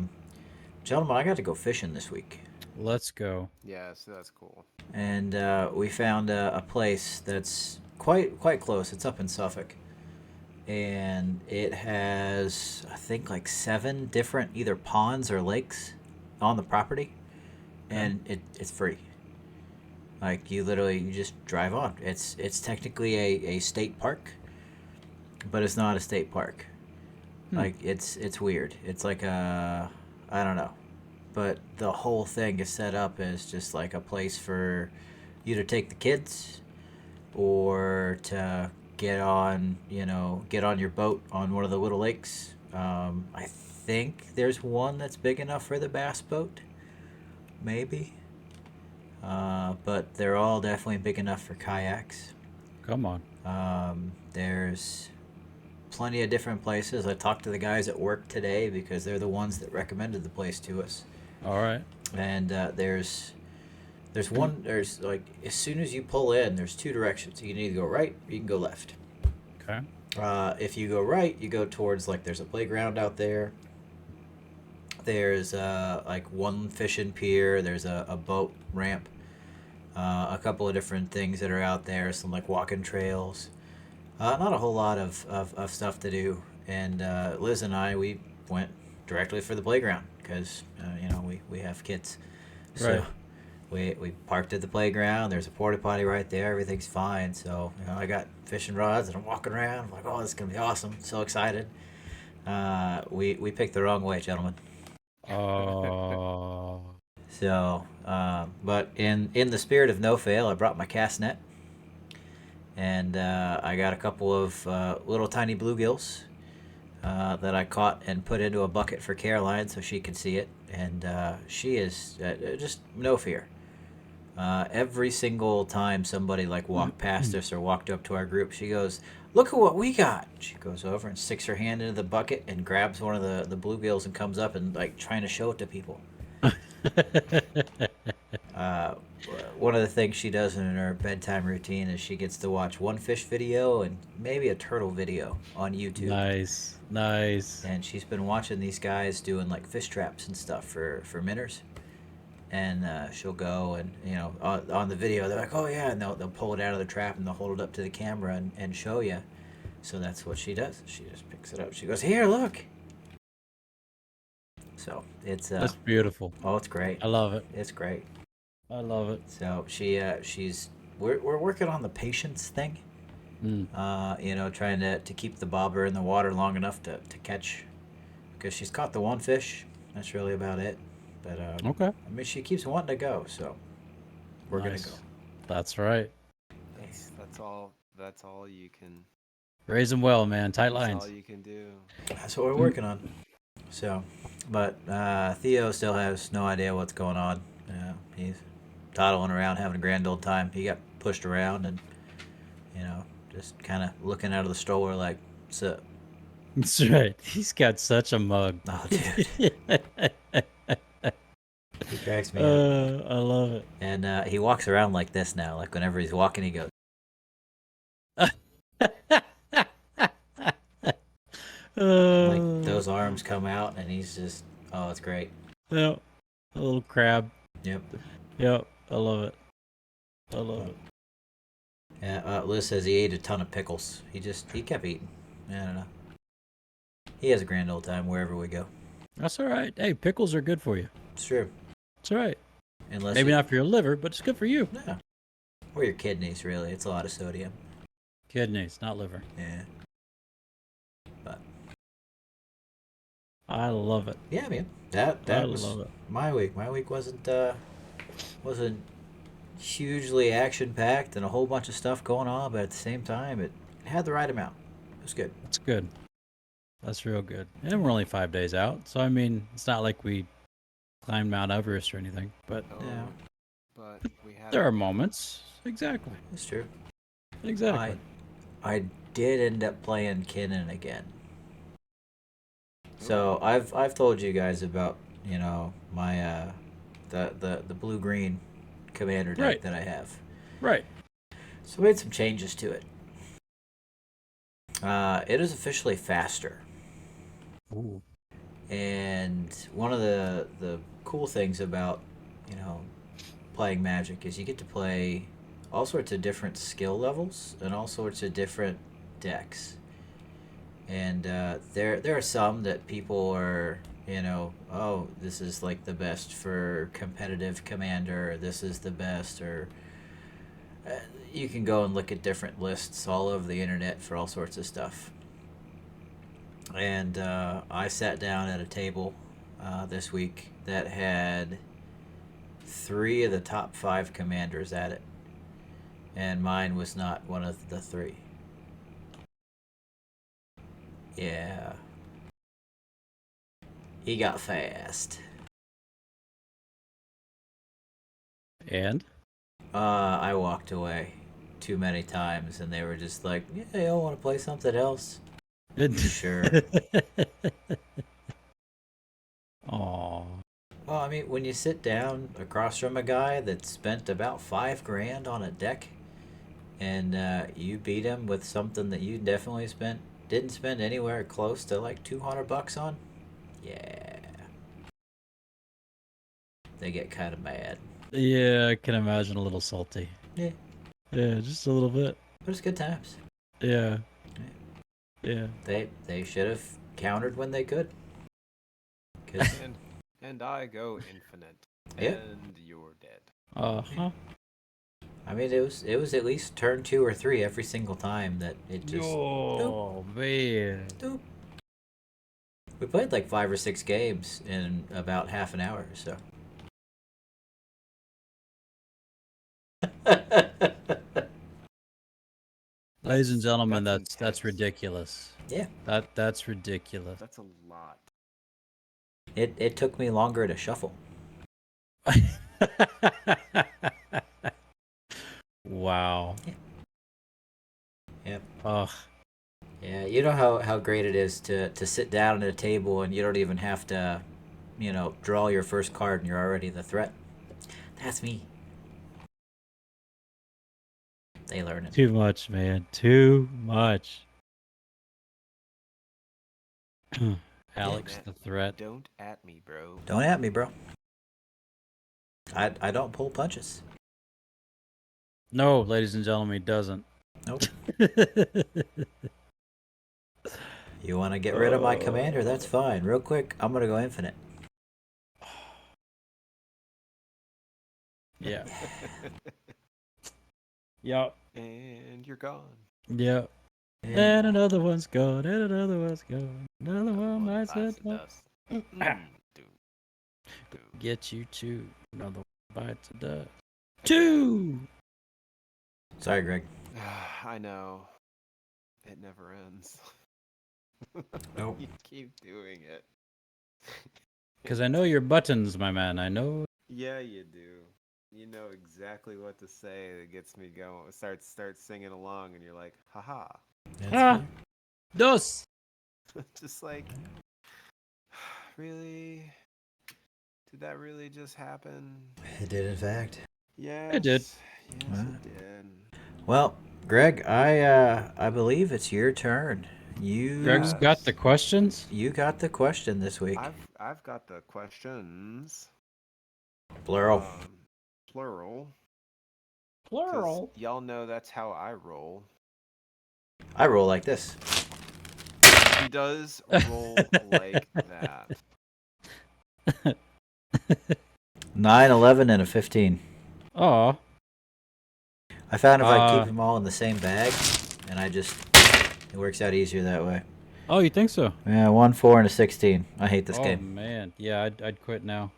S2: gentlemen, I got to go fishing this week.
S1: Let's go.
S3: Yeah, so that's cool.
S2: And we found a place that's quite close. It's up in Suffolk. And it has, I think, like 7 different either ponds or lakes on the property. And it's free. Like you just drive on. It's technically a state park, but it's not a state park. Like it's weird. It's like I don't know, but the whole thing is set up as just like a place for you to take the kids or to get on your boat on one of the little lakes. I think there's one that's big enough for the bass boat, maybe. But they're all definitely big enough for kayaks.
S1: Come on.
S2: There's plenty of different places. I talked to the guys at work today because they're the ones that recommended the place to us.
S1: All right.
S2: And there's like as soon as you pull in, there's two directions. You can either go right or you can go left.
S1: Okay.
S2: If you go right, you go towards like there's a playground out there. There's like one fishing pier. There's a boat ramp. A couple of different things that are out there. Some like walking trails. Not a whole lot of stuff to do. And Liz and I, we went directly for the playground because we have kids. So
S1: Right.
S2: we parked at the playground. There's a porta potty right there. Everything's fine. So I got fishing rods and I'm walking around. I'm like, oh, this is gonna be awesome. So excited. We picked the wrong way, gentlemen.
S1: Oh.
S2: So, but in the spirit of no fail, I brought my cast net, and I got a couple of little tiny bluegills that I caught and put into a bucket for Caroline so she could see it, and she is just no fear. Every single time somebody like walked past us or walked up to our group, she goes, "Look at what we got!" She goes over and sticks her hand into the bucket and grabs one of the bluegills and comes up and like trying to show it to people. Uh, One of the things she does in her bedtime routine is she gets to watch one fish video and maybe a turtle video on YouTube.
S1: Nice. Nice.
S2: And she's been watching these guys doing like fish traps and stuff for minnows. And she'll go and on the video they're like, oh yeah, and they'll pull it out of the trap and they'll hold it up to the camera and show you. So that's what she does. She just picks it up. She goes, here, look. So it's
S1: That's beautiful.
S2: oh, it's great.
S1: I love it.
S2: It's great.
S1: I love it.
S2: So we're working on the patience thing. Trying to keep the bobber in the water long enough to catch, because she's caught the one fish. That's really about it. But
S1: Okay.
S2: I mean, she keeps wanting to go, so we're
S1: Nice.
S2: gonna go.
S1: That's right.
S3: That's all you can.
S1: Raise them well, man. Tight
S3: That's
S1: lines.
S3: all you can do.
S2: That's what we're working on. So, but Theo still has no idea what's going on. He's toddling around, having a grand old time. He got pushed around and just kind of looking out of the stroller like, "What's up?"
S1: That's right. He's got such a mug.
S2: Oh, dude, he cracks me up.
S1: I love it.
S2: And he walks around like this now. Like whenever he's walking, he goes. Like those arms come out, and he's just, oh, it's great.
S1: Yep. A little crab.
S2: Yep.
S1: Yep. I love it. I love it.
S2: Yeah. Liz says he ate a ton of pickles. He kept eating. I don't know. He has a grand old time wherever we go.
S1: That's all right. Hey, pickles are good for you.
S2: It's true.
S1: It's all right.
S2: Unless
S1: Maybe not for your liver, but it's good for you.
S2: No. Or your kidneys, really. It's a lot of sodium.
S1: Kidneys, not liver.
S2: Yeah. But
S1: I love it.
S2: yeah, man. That
S1: I
S2: was
S1: love it.
S2: my week. My week wasn't hugely action packed and a whole bunch of stuff going on, but at the same time, it had the right amount. It was good.
S1: That's good. That's real good. And we're only 5 days out, so I mean, it's not like we climbed Mount Everest or anything, but
S3: Oh,
S2: Yeah.
S3: but we had.
S1: there are moments. Exactly.
S2: It's true.
S1: Exactly.
S2: I did end up playing Kinnan again. So I've told you guys about my the blue green commander deck
S1: Right.
S2: that I have.
S1: Right.
S2: So I made some changes to it. It is officially faster.
S1: Ooh.
S2: And one of the cool things about playing Magic is you get to play all sorts of different skill levels and all sorts of different decks. And there are some that people are oh, this is like the best for competitive commander, or this is the best, or You can go and look at different lists all over the internet for all sorts of stuff. And I sat down at a table this week that had 3 of the top 5 commanders at it, and mine was not one of the 3. Yeah. He got fast.
S1: And
S2: I walked away too many times, and they were just like, "Yeah, y'all want to play something else?" Sure.
S1: Aw.
S2: Well, I mean, when you sit down across from a guy that spent about $5,000 on a deck, and you beat him with something that you definitely didn't spend anywhere close to like $200 on, yeah, they get kind of mad.
S1: Yeah, I can imagine a little salty.
S2: Yeah,
S1: Yeah, just a little bit.
S2: but it's good times.
S1: Yeah. Yeah.
S2: They should have countered when they could. 'Cause
S3: And I go infinite.
S2: Yeah.
S3: And you're dead.
S1: Uh-huh.
S2: I mean, it was at least turn 2 or 3 every single time that it just.
S1: Oh, man.
S2: Doop. We played like 5 or 6 games in about half an hour, so.
S1: Ladies and gentlemen,
S3: That's
S1: that's
S3: intense.
S1: ridiculous.
S2: Yeah,
S1: That's ridiculous.
S3: That's a lot.
S2: it took me longer to shuffle.
S1: Wow.
S2: Yep.
S1: Ugh.
S2: Yeah, you know how great it is to sit down at a table and you don't even have to, draw your first card and you're already the threat. That's me. They learn it.
S1: Too much, man. Too much. Alex
S3: Matt,
S1: the threat.
S3: Don't at me, bro.
S2: Don't at me, bro. I don't pull punches.
S1: No, ladies and gentlemen, he doesn't.
S2: Nope. You want to get rid of my commander? That's fine. Real quick, I'm gonna go infinite.
S1: Yeah. Yep.
S3: And you're gone.
S1: Yep.
S2: Yeah.
S1: And another one's gone. And another one's gone. Another one might
S3: bites
S1: sit
S3: the
S1: down.
S3: dust. Dude.
S1: Get you two. Another one bites the dust. 2.
S2: Sorry, Greg.
S3: I know. It never ends.
S2: Nope.
S3: You keep doing it.
S1: Because I know your buttons, my man. I know.
S3: Yeah, you do. You know exactly what to say that gets me going. Start singing along, and you're like, haha.
S1: Ah, dos.
S3: Just like, really? Did that really just happen?
S2: It did, in fact.
S3: Yes.
S1: It did.
S3: Yes,
S2: Wow.
S3: it did.
S2: Well, Greg, I believe it's your turn.
S1: Greg's got the questions.
S2: You got the question this week.
S3: I've got the questions.
S2: Plural.
S3: Plural. 'Cause
S1: Plural.
S3: y'all know that's how I roll.
S2: I roll like this.
S3: He does roll like that.
S2: 9, 11, and a 15.
S1: Aw.
S2: I found if I keep them all in the same bag, and it works out easier that way.
S1: Oh, you think so?
S2: Yeah, 1, 4, and a 16. I hate this
S1: Oh
S2: game.
S1: man. Yeah, I'd quit now.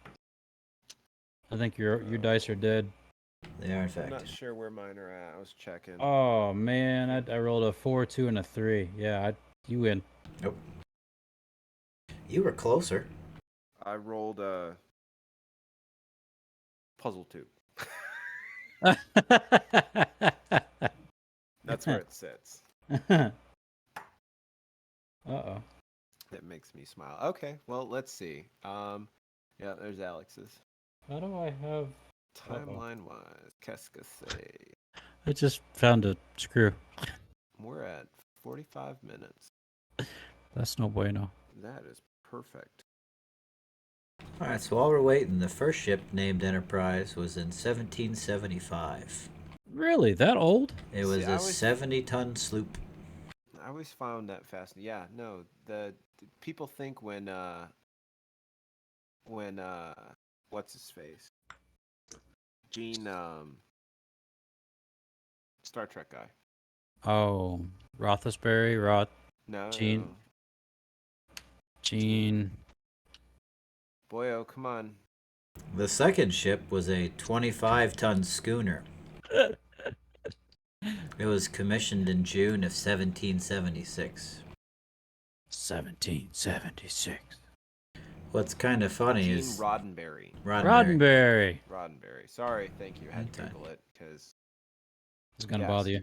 S1: I think your dice are dead.
S2: They are, in
S3: I'm
S2: fact.
S3: not sure where mine are at. I was checking.
S1: Oh man, I rolled a 4, 2, and a 3. Yeah, you win.
S2: Nope. You were closer.
S3: I rolled a puzzle 2. That's where it sits.
S1: Uh-oh.
S3: That makes me smile. Okay, well, let's see. Yeah, there's Alex's.
S1: How do I have...
S3: Timeline-wise, qu'est-ce que c'est?
S1: I just found a screw.
S3: We're at 45 minutes.
S1: That's no bueno.
S3: That is perfect.
S2: All right, so while we're waiting, the first ship named Enterprise was in 1775.
S1: Really? That old?
S2: It was
S3: See,
S2: a 70-ton sloop.
S3: I always found that fascinating. Yeah, no, the people think when what's his face? Gene Star Trek guy.
S1: Oh, Roethlisberger,
S3: No.
S1: Gene.
S3: Boyo, come on.
S2: The second ship was a 25-ton schooner. It was commissioned in June of 1776.
S1: 1776.
S2: What's kind of funny
S3: Gene
S2: is
S3: Roddenberry.
S1: Roddenberry.
S3: Roddenberry. Sorry, thank you. I had to
S2: Okay.
S3: Google it because.
S1: It's gonna bother you.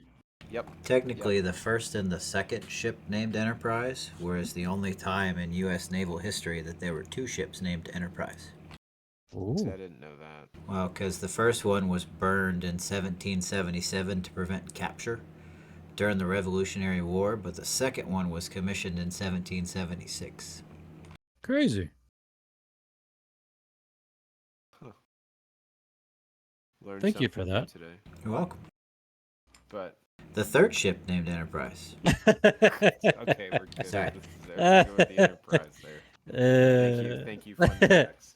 S3: Yep.
S2: Technically, the first and the second ship named Enterprise, whereas the only time in U.S. naval history that there were two ships named Enterprise.
S1: Ooh.
S3: I didn't know that.
S2: Well, because the first one was burned in 1777 to prevent capture during the Revolutionary War, but the second one was commissioned in 1776.
S1: Crazy.
S3: Learned
S1: Thank you for
S3: something
S1: that.
S3: today.
S2: You're welcome.
S3: But
S2: The third ship named Enterprise.
S3: okay, we're good.
S2: Sorry.
S3: Go with the Enterprise there. Thank you, fun facts.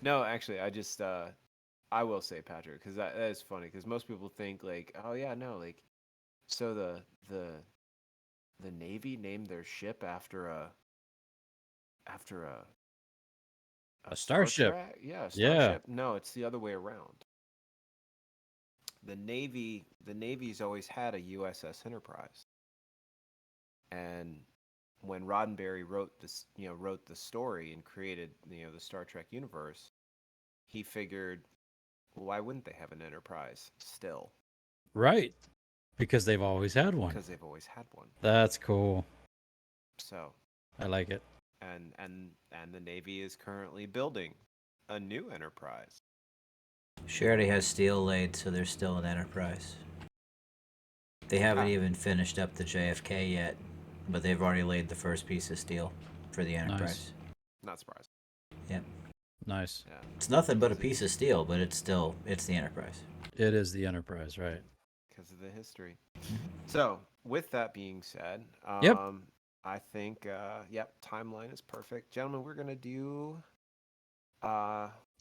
S3: No, actually, I just I will say, Patrick, because that is funny. Because most people think like, oh yeah, no, like, so the Navy named their ship after a
S1: A
S3: Star
S1: starship.
S3: Trek? Yeah, a
S1: Yeah.
S3: starship. No, it's the other way around. The Navy's always had a USS Enterprise, and when Roddenberry wrote the story and created, the Star Trek universe, he figured, well, why wouldn't they have an Enterprise still?
S1: Right. Because they've always had one.
S3: Because they've always had one.
S1: That's cool.
S3: So,
S1: I like it.
S3: and the Navy is currently building a new Enterprise.
S2: She already has steel laid, so there's still an Enterprise. They haven't even finished up the JFK yet, but they've already laid the first piece of steel for the Enterprise.
S3: Not surprised.
S2: Yep.
S1: Nice.
S3: Yeah.
S2: It's nothing but a piece of steel, but it's the Enterprise.
S1: It is the Enterprise, right?
S3: Because of the history. So, with that being said,
S1: Yep.
S3: I think, timeline is perfect. Gentlemen, we're going to do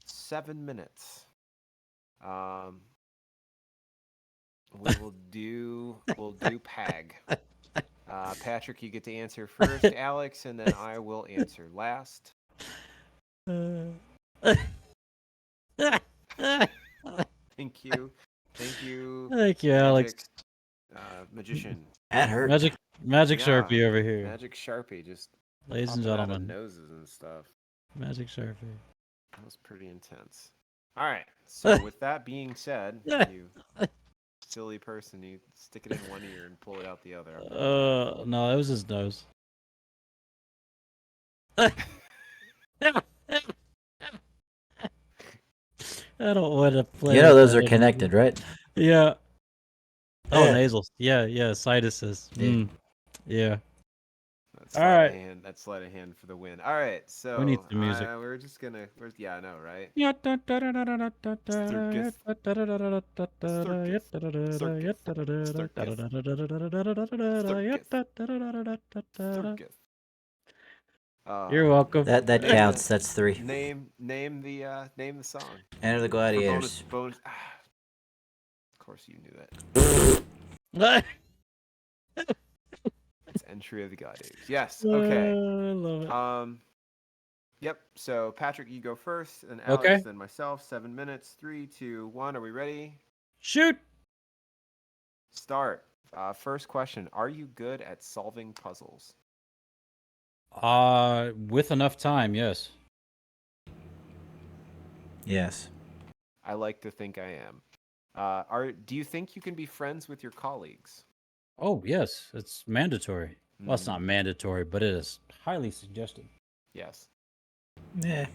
S3: 7 minutes. We'll do PAG. Patrick, you get to answer first, Alex, and then I will answer last. Thank you.
S1: Thank you,
S3: Magic,
S1: Alex.
S3: Magician.
S2: That hurt.
S1: Magic
S3: Yeah,
S1: Sharpie over here.
S3: Magic Sharpie, just
S1: Ladies and
S3: popping out of
S1: gentlemen.
S3: noses and stuff.
S1: Magic Sharpie.
S3: That was pretty intense. All right. So with that being said, you silly person, you stick it in one ear and pull it out the other.
S1: No, that was his nose. I don't want to play.
S2: You know
S1: with
S2: those
S1: that
S2: are
S1: anymore.
S2: connected, right?
S1: Yeah. Oh,
S2: Yeah.
S1: nasals. Yeah, sinuses.
S2: Yeah.
S1: Yeah.
S3: That's
S1: All
S3: sleight
S1: right.
S3: of hand. That's sleight of hand for the win. All right. So
S1: We need some music.
S3: we're just gonna. I know, right? Circus.
S1: You're welcome.
S2: That
S3: Name
S2: counts.
S3: the-
S2: That's 3.
S3: Name the song.
S2: Enter the
S3: For
S2: Gladiators.
S3: bonus. Of course you knew that. It's Entry of the Gladiators. Yes. Okay.
S1: I love it.
S3: Yep. So Patrick, you go first, and
S1: Okay.
S3: Alex, then myself. 7 minutes. 3, 2, 1. Are we ready?
S1: Shoot.
S3: Start. First question: are you good at solving puzzles?
S1: With enough time, yes.
S2: Yes.
S3: I like to think I am. Do you think you can be friends with your colleagues?
S1: Oh, yes. It's mandatory. Well, it's not
S3: Mm,
S1: mandatory, but it is highly suggested.
S3: Yes.
S2: Yeah.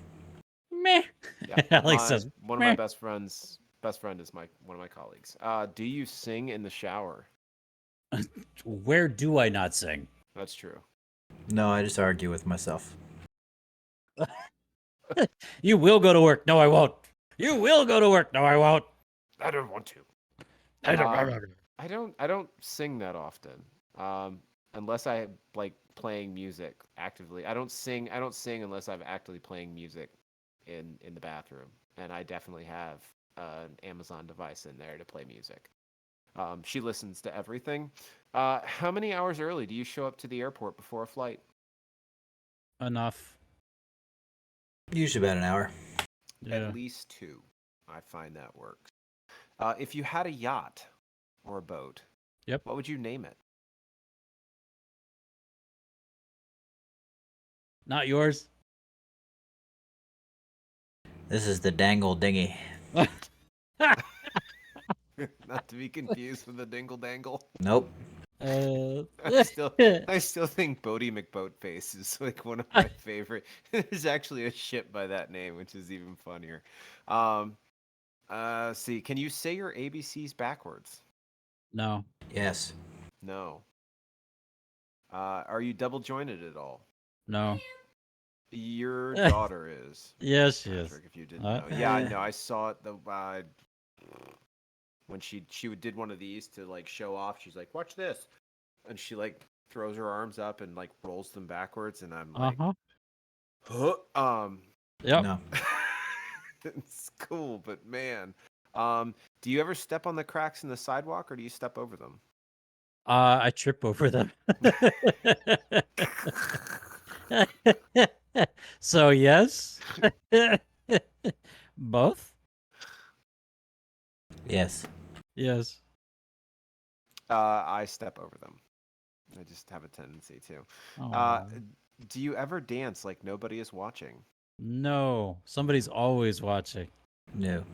S1: Meh.
S3: Yeah.
S1: Alex says,
S3: One of my best friends. Best friend is one of my colleagues. Do you sing in the shower?
S1: where do I not sing?
S3: That's true.
S2: No, I just argue with myself.
S1: You will go to work. No, I won't. You will go to work. No, I won't.
S3: I don't want to.
S1: I
S3: I don't sing that often. Unless I like playing music actively. I don't sing unless I'm actively playing music in the bathroom. And I definitely have an Amazon device in there to play music. She listens to everything. How many hours early do you show up to the airport before a flight?
S1: Enough.
S2: Usually about an hour.
S1: Yeah.
S3: At least 2. I find that works. If you had a yacht or a boat,
S1: Yep.
S3: what would you name it?
S1: Not yours.
S2: This is the Dangle Dingy.
S3: Not to be confused with the Dingle Dangle.
S2: Nope.
S3: I still think Bodie McBoatface is like one of my favorite. There's actually a ship by that name, which is even funnier. See, can you say your ABCs backwards?
S1: No.
S2: Yes.
S3: No. Are you double jointed at all?
S1: No.
S3: Your daughter is.
S1: Yes, she is.
S3: Patrick, if you didn't know. Yeah, I know. I saw it when she did one of these to like show off. She's like, "Watch this," and she like throws her arms up and like rolls them backwards, and I'm like,
S1: Uh-huh.
S3: huh?
S1: Yep.
S2: No.
S3: It's cool, but man, do you ever step on the cracks in the sidewalk, or do you step over them?
S1: I trip over them. So yes. Both?
S2: Yes.
S1: Yes.
S3: I step over them. I just have a tendency to.
S1: Aw.
S3: Do you ever dance like nobody is watching?
S1: No. Somebody's always watching.
S2: No.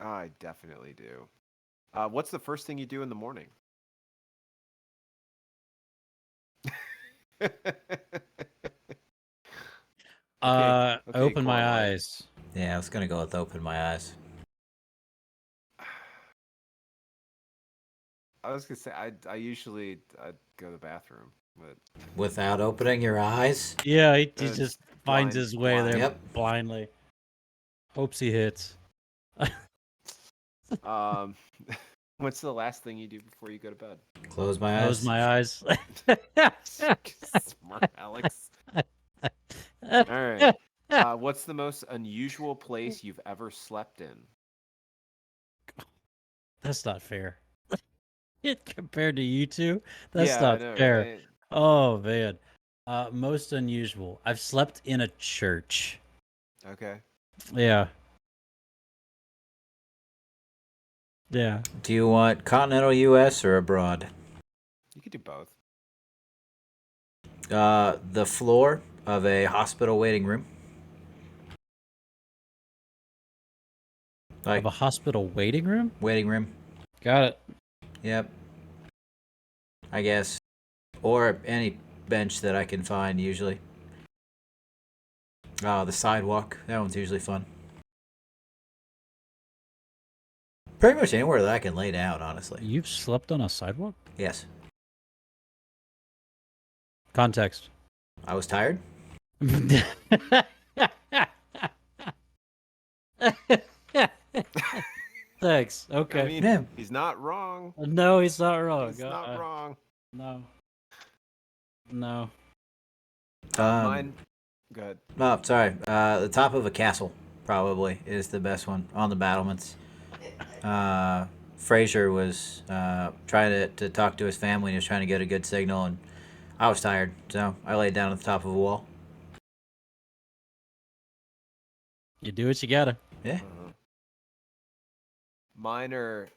S3: I definitely do. What's the first thing you do in the morning?
S1: I open my
S3: Cornlight.
S1: eyes.
S2: Yeah, I was gonna go with open my eyes.
S3: I was gonna say I usually go to the bathroom, but
S2: Without opening your eyes?
S1: Yeah, he
S3: just
S1: just finds his way there
S2: Yep.
S1: blindly. Hopes he hits.
S3: Um, what's the last thing you do before you go to bed?
S2: Close my
S1: Close
S2: eyes.
S1: my eyes.
S3: Smart Alex. All right. What's the most unusual place you've ever slept in?
S1: That's not fair. Compared to you two, that's
S3: Yeah, I
S1: not
S3: know,
S1: fair.
S3: right?
S1: Oh man. Most unusual. I've slept in a church.
S3: Okay.
S1: Yeah. Yeah.
S2: Do you want continental U.S. or abroad?
S3: You could do both.
S2: The floor of a hospital waiting room. Like
S1: Of a hospital waiting room?
S2: waiting room.
S1: Got it.
S2: Yep. I guess. Or any bench that I can find usually. The sidewalk. That one's usually fun. Pretty much anywhere that I can lay down, honestly.
S1: You've slept on a sidewalk?
S2: Yes.
S1: Context.
S2: I was tired.
S1: Thanks. Okay.
S3: I mean,
S2: Yeah.
S3: he's not wrong.
S1: No, he's not wrong.
S3: He's not wrong.
S1: No. No.
S3: Mine. Go ahead.
S2: Oh, sorry. The top of a castle probably is the best one on the battlements. Fraser was trying to talk to his family and he was trying to get a good signal, and I was tired, so I laid down at the top of a wall.
S1: You do what you gotta.
S2: Yeah.
S3: Mine are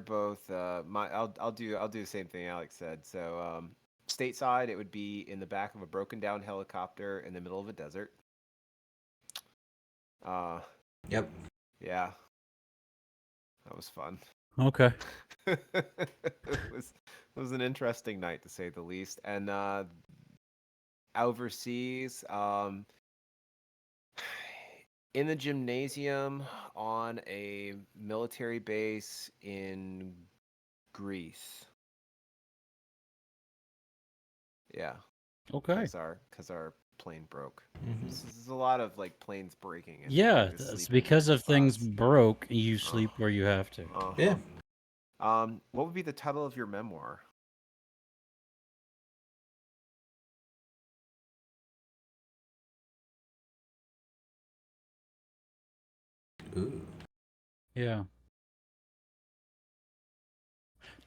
S3: both. I'll do the same thing Alex said. So stateside, it would be in the back of a broken down helicopter in the middle of a desert.
S2: Yep.
S3: Yeah, that was fun.
S1: Okay.
S3: It was an interesting night to say the least. And overseas, in the gymnasium on a military base in Greece. Yeah.
S1: Okay.
S3: Because our plane broke. This is a lot of like planes breaking. And
S1: Yeah,
S3: having to
S1: it's
S3: sleep in
S1: because of things
S3: spots.
S1: broke. You sleep where you have to.
S3: Uh-huh.
S2: Yeah.
S3: What would be the title of your memoir?
S2: Ooh.
S1: Yeah.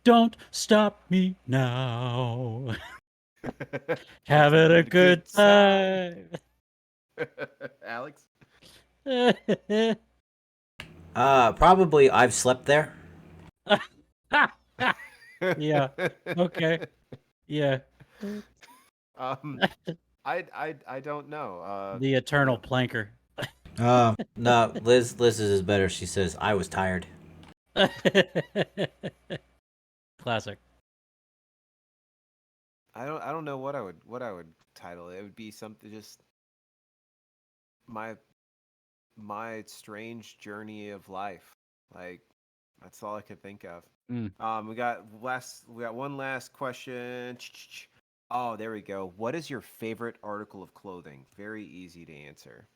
S1: Don't stop me now. Having a good time.
S3: Alex?
S2: Probably I've slept there.
S1: Yeah. Okay. Yeah.
S3: Um, I don't know.
S1: The eternal planker.
S2: No, Liz's is better. She says I was tired.
S1: Classic.
S3: I don't know what I would title it. It would be something just my my strange journey of life. Like that's all I could think of.
S1: Mm.
S3: We got one last question. Oh, there we go. What is your favorite article of clothing? Very easy to answer.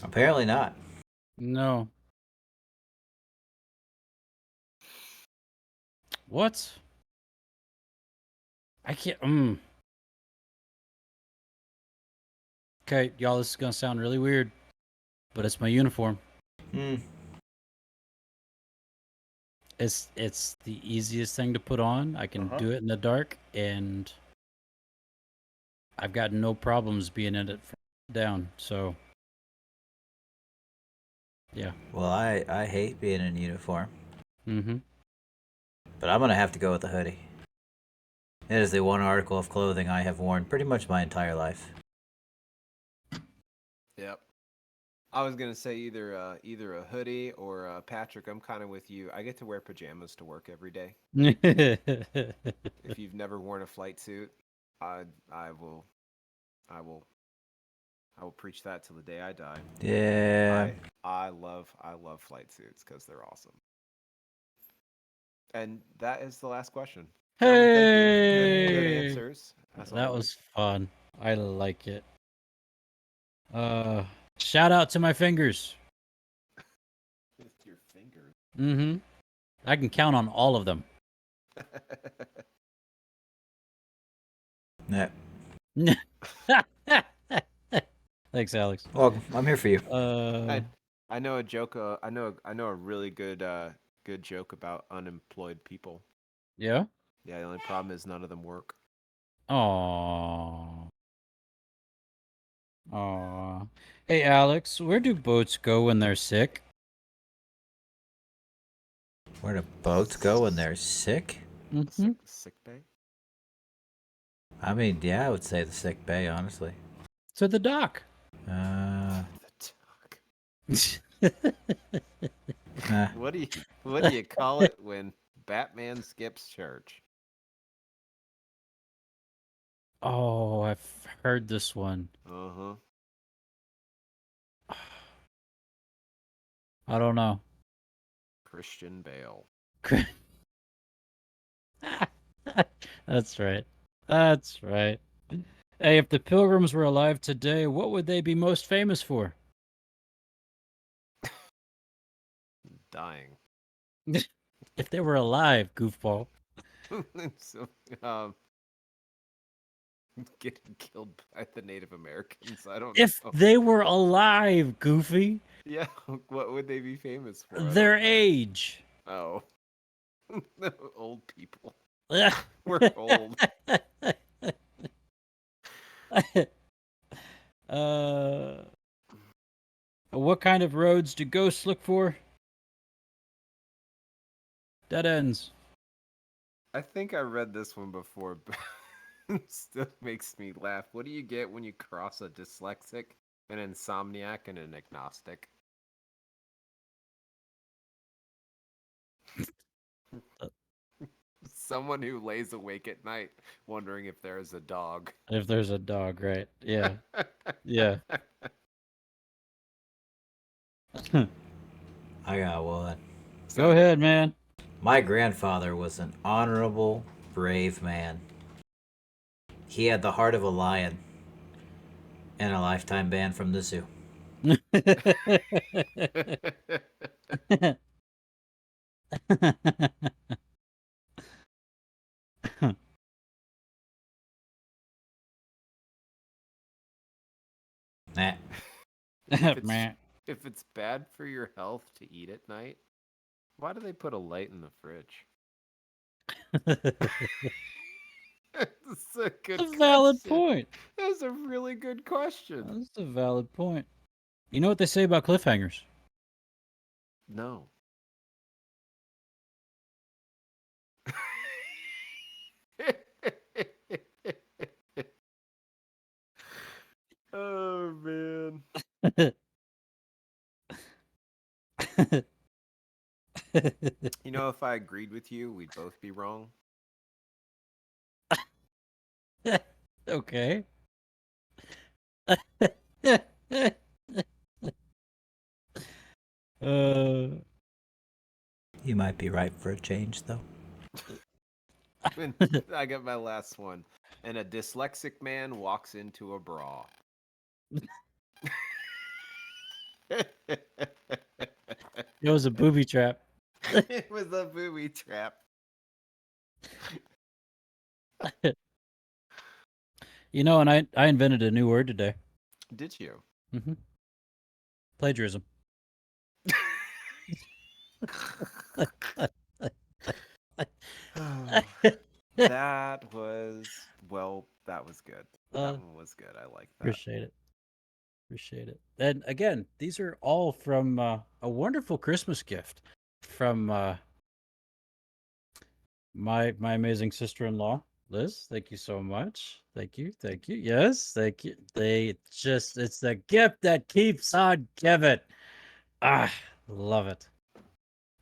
S2: Apparently not.
S1: No. What? I can't. Okay, y'all, this is gonna sound really weird, but it's my uniform.
S2: Hmm.
S1: It's the easiest thing to put on. I can do it in the dark, and I've got no problems being in it down. So, yeah.
S2: Well, I hate being in uniform,
S1: Mm-hmm.
S2: but I'm gonna have to go with the hoodie. It is the one article of clothing I have worn pretty much my entire life.
S3: Yep. I was gonna say either a hoodie or Patrick. I'm kind of with you. I get to wear pajamas to work every day. If you've never worn a flight suit, I I will I will I will preach that till the day I die.
S2: Yeah.
S3: I love flight suits because they're awesome. And that is the last question. Gentlemen, thank you. Good
S1: Hey,
S3: answers as
S1: that
S3: always.
S1: was fun. I like it. Shout out to my fingers.
S3: With your fingers.
S1: Mm-hmm. I can count on all of them.
S2: Yeah.
S1: Thanks, Alex.
S2: Well, I'm here for you.
S3: I know a joke. I know a really good joke about unemployed people.
S1: Yeah.
S3: Yeah, the only problem is none of them work.
S1: Aww. Aww. Hey, Alex, where do boats go when they're sick?
S2: Where do boats go when they're sick?
S1: Mm-hmm.
S3: Sick bay.
S2: I mean, yeah, I would say the sick bay, honestly.
S1: To the dock.
S2: Uh,
S3: The
S2: eh.
S3: what do you call it when Batman skips church?
S1: Oh, I've heard this one.
S3: Uh-huh.
S1: I don't know.
S3: Christian Bale.
S1: That's right. That's right. Hey, if the Pilgrims were alive today, what would they be most famous for?
S3: Dying.
S1: If they were alive, goofball.
S3: So, getting killed by the Native Americans. I don't
S1: If
S3: know.
S1: they were alive, Goofy,
S3: Yeah, what would they be famous for? I don't
S1: their
S3: know.
S1: age.
S3: Oh, old people. We're old.
S1: uh, what kind of roads do ghosts look for? Dead ends.
S3: I think I read this one before, but it still makes me laugh. What do you get when you cross a dyslexic, an insomniac, and an agnostic? Someone who lays awake at night wondering if there is a dog.
S1: If there's a dog, right? Yeah. Yeah.
S2: I got one.
S1: Go ahead, man.
S2: My grandfather was an honorable, brave man. He had the heart of a lion and a lifetime ban from the zoo. Nah.
S3: If it's
S1: Man.
S3: If it's bad for your health to eat at night, why do they put a light in the fridge? That's a good
S1: That's a valid
S3: question.
S1: point.
S3: That's a really good question.
S1: That's a valid point. You know what they say about cliffhangers?
S3: No. Oh man. You know, if I agreed with you, we'd both be wrong.
S1: Okay. uh,
S2: You might be right for a change, though.
S3: And I got my last one. And a dyslexic man walks into a bra.
S1: it was a booby trap.
S3: It was a booby trap.
S1: You know, and I invented a new word today.
S3: Did you?
S1: Mm-hmm. Plagiarism.
S3: That was, well, that was good. That one was good. I like that.
S1: Appreciate it. Appreciate it. And again, these are all from a wonderful Christmas gift from my amazing sister-in-law, Liz. Thank you so much. Thank you. Thank you. Yes, thank you. It's the gift that keeps on giving. Ah, love it.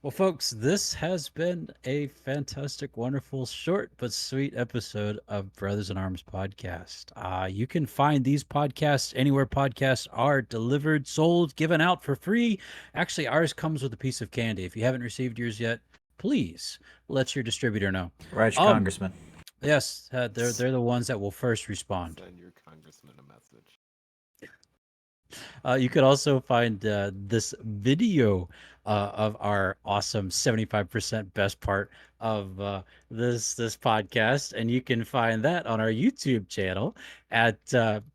S1: Well, folks, this has been a fantastic, wonderful, short but sweet episode of Brothers in Arms podcast. You can find these podcasts anywhere podcasts are delivered, sold, given out for free. Actually, ours comes with a piece of candy. If you haven't received yours yet, please let your distributor know.
S2: Right, Congressman.
S1: Yes, they're the ones that will first respond.
S3: Send your congressman a message.
S1: You could also find this video of our awesome 75% best part of this podcast, and you can find that on our YouTube channel at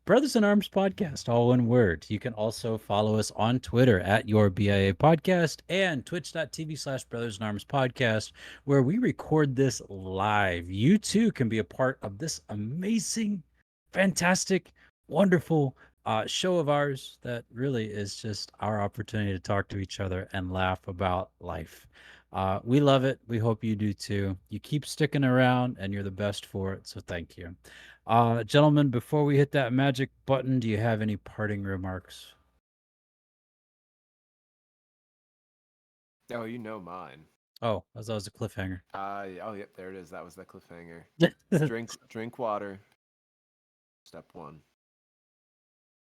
S1: Brothers in Arms Podcast, all one word. You can also follow us on Twitter at Your BIA Podcast and twitch.tv/Brothers in Arms Podcast, where we record this live. You too can be a part of this amazing, fantastic, wonderful show of ours that really is just our opportunity to talk to each other and laugh about life. We love it. We hope you do too. You keep sticking around and you're the best for it. So thank you. Gentlemen, before we hit that magic button, do you have any parting remarks?
S3: Oh, you know mine.
S1: Oh, that was a cliffhanger.
S3: Oh, yep, there it is. That was the cliffhanger. Drink water. Step 1.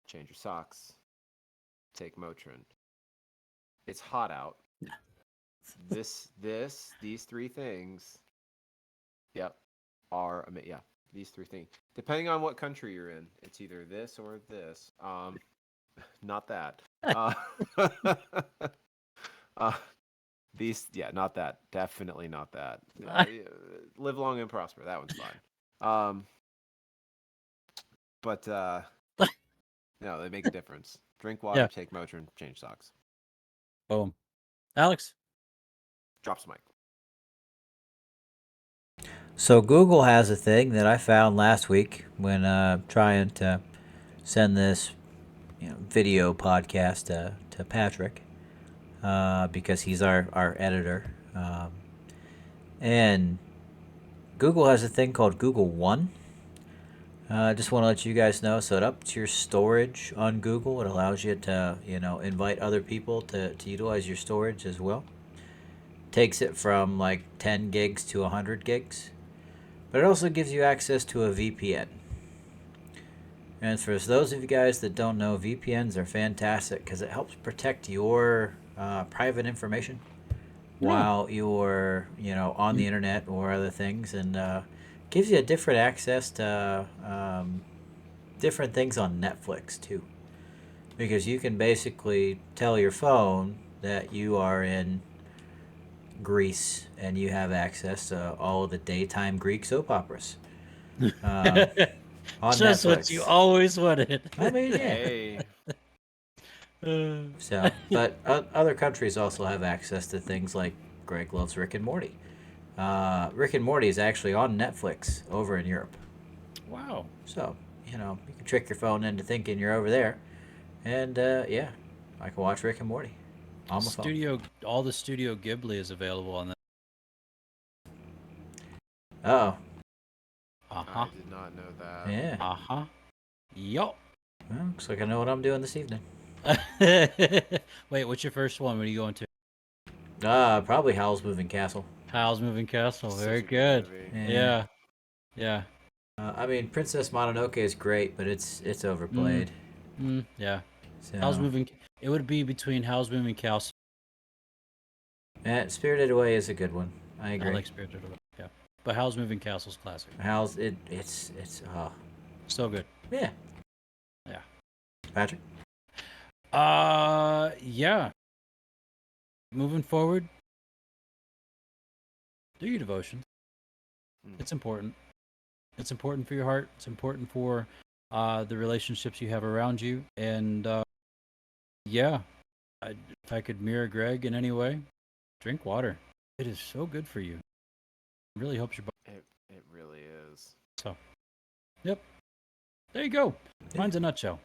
S3: Change your socks. Take Motrin. It's hot out. These 3 things. Yep. These 3 things. Depending on what country you're in, it's either this or this. Not that. Not that. Definitely not that. Live long and prosper. That one's fine. But no, they make a difference. Drink water, take Motrin, change socks.
S1: Boom. Alex?
S3: Drops mic.
S2: So Google has a thing that I found last week when trying to send this video podcast to Patrick because he's our editor. And Google has a thing called Google One. I just want to let you guys know, so it ups your storage on Google. It allows you to, invite other people to utilize your storage as well. Takes it from like 10 gigs to 100 gigs. But it also gives you access to a VPN. And for those of you guys that don't know, VPNs are fantastic because it helps protect your private information while you're, on the internet or other things, and gives you a different access to different things on Netflix too, because you can basically tell your phone that you are in Greece and you have access to all of the daytime Greek soap operas on
S1: Just
S2: Netflix.
S1: what you always wanted.
S2: I mean, yeah.
S3: Hey.
S2: So, but other countries also have access to things like Greg loves Rick and Morty. Rick and Morty is actually on Netflix over in Europe.
S1: Wow.
S2: So, you can trick your phone into thinking you're over there. And, yeah, I can watch Rick and Morty on my phone.
S1: All the Studio Ghibli is available on that.
S2: Uh-oh.
S3: I did not know that.
S2: Yeah.
S1: Yup.
S2: Well, looks like I know what I'm doing this evening.
S1: Wait, what's your first one? What are you going to?
S2: Probably Howl's Moving Castle.
S1: Howl's Moving Castle.
S3: Such
S1: Very
S3: a good
S1: good.
S3: movie.
S1: Yeah.
S2: I mean, Princess Mononoke is great, but it's overplayed.
S1: Yeah.
S2: So,
S1: Howl's Moving. It would be between Howl's Moving Castle.
S2: Spirited Away is a good one. I agree.
S1: I like Spirited Away. Yeah, but Howl's Moving Castle's classic.
S2: Howl's it's
S1: So good.
S2: Yeah. Patrick.
S1: Yeah. Moving forward, do your devotions. It's important. It's important for your heart. It's important for the relationships you have around you. And yeah, if I could mirror Greg in any way, drink water. It is so good for you. It really helps your body.
S3: It really is.
S1: So, yep. There you go. Mine's a nutshell.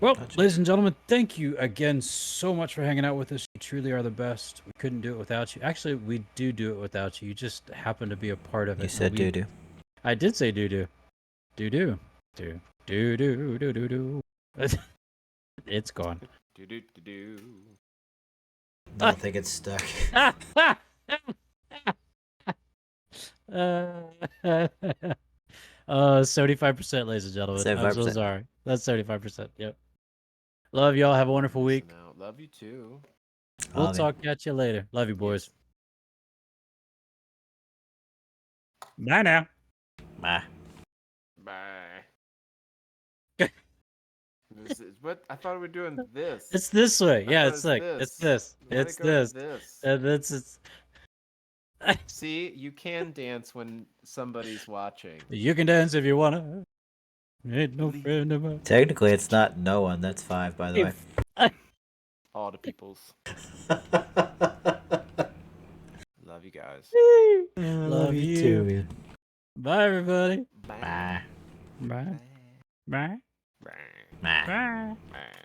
S1: Well, ladies and gentlemen, thank you again so much for hanging out with us. You truly are the best. We couldn't do it without you. Actually, we do it without you. You just happen to be a part of it.
S2: You said doo-doo.
S1: I did say doo-doo. Doo-doo. Doo-doo. It's gone.
S3: Do.
S2: I don't think it's stuck.
S1: 75%, ladies and gentlemen.
S2: 75%.
S1: I'm so sorry. That's 75%. Yep. Love y'all. Have a wonderful week.
S3: Love you too.
S1: We'll talk at you later. Love you, boys. Bye now.
S2: Bye.
S3: What I thought we were doing this.
S1: It's this way. Yeah, it's like
S3: this.
S1: it's this. It's this. And it's.
S3: See, you can dance when somebody's watching.
S1: You can dance if you wanna. Ain't no friend of mine.
S2: Technically, it's not no one. That's 5, by the way.
S3: All the peoples. Love you guys.
S1: Love you
S2: too, man.
S1: Bye, everybody.
S3: Bye.
S2: Bye.
S1: Bye. Bye.
S3: Bye.
S2: Bye.
S1: Bye.
S3: Bye.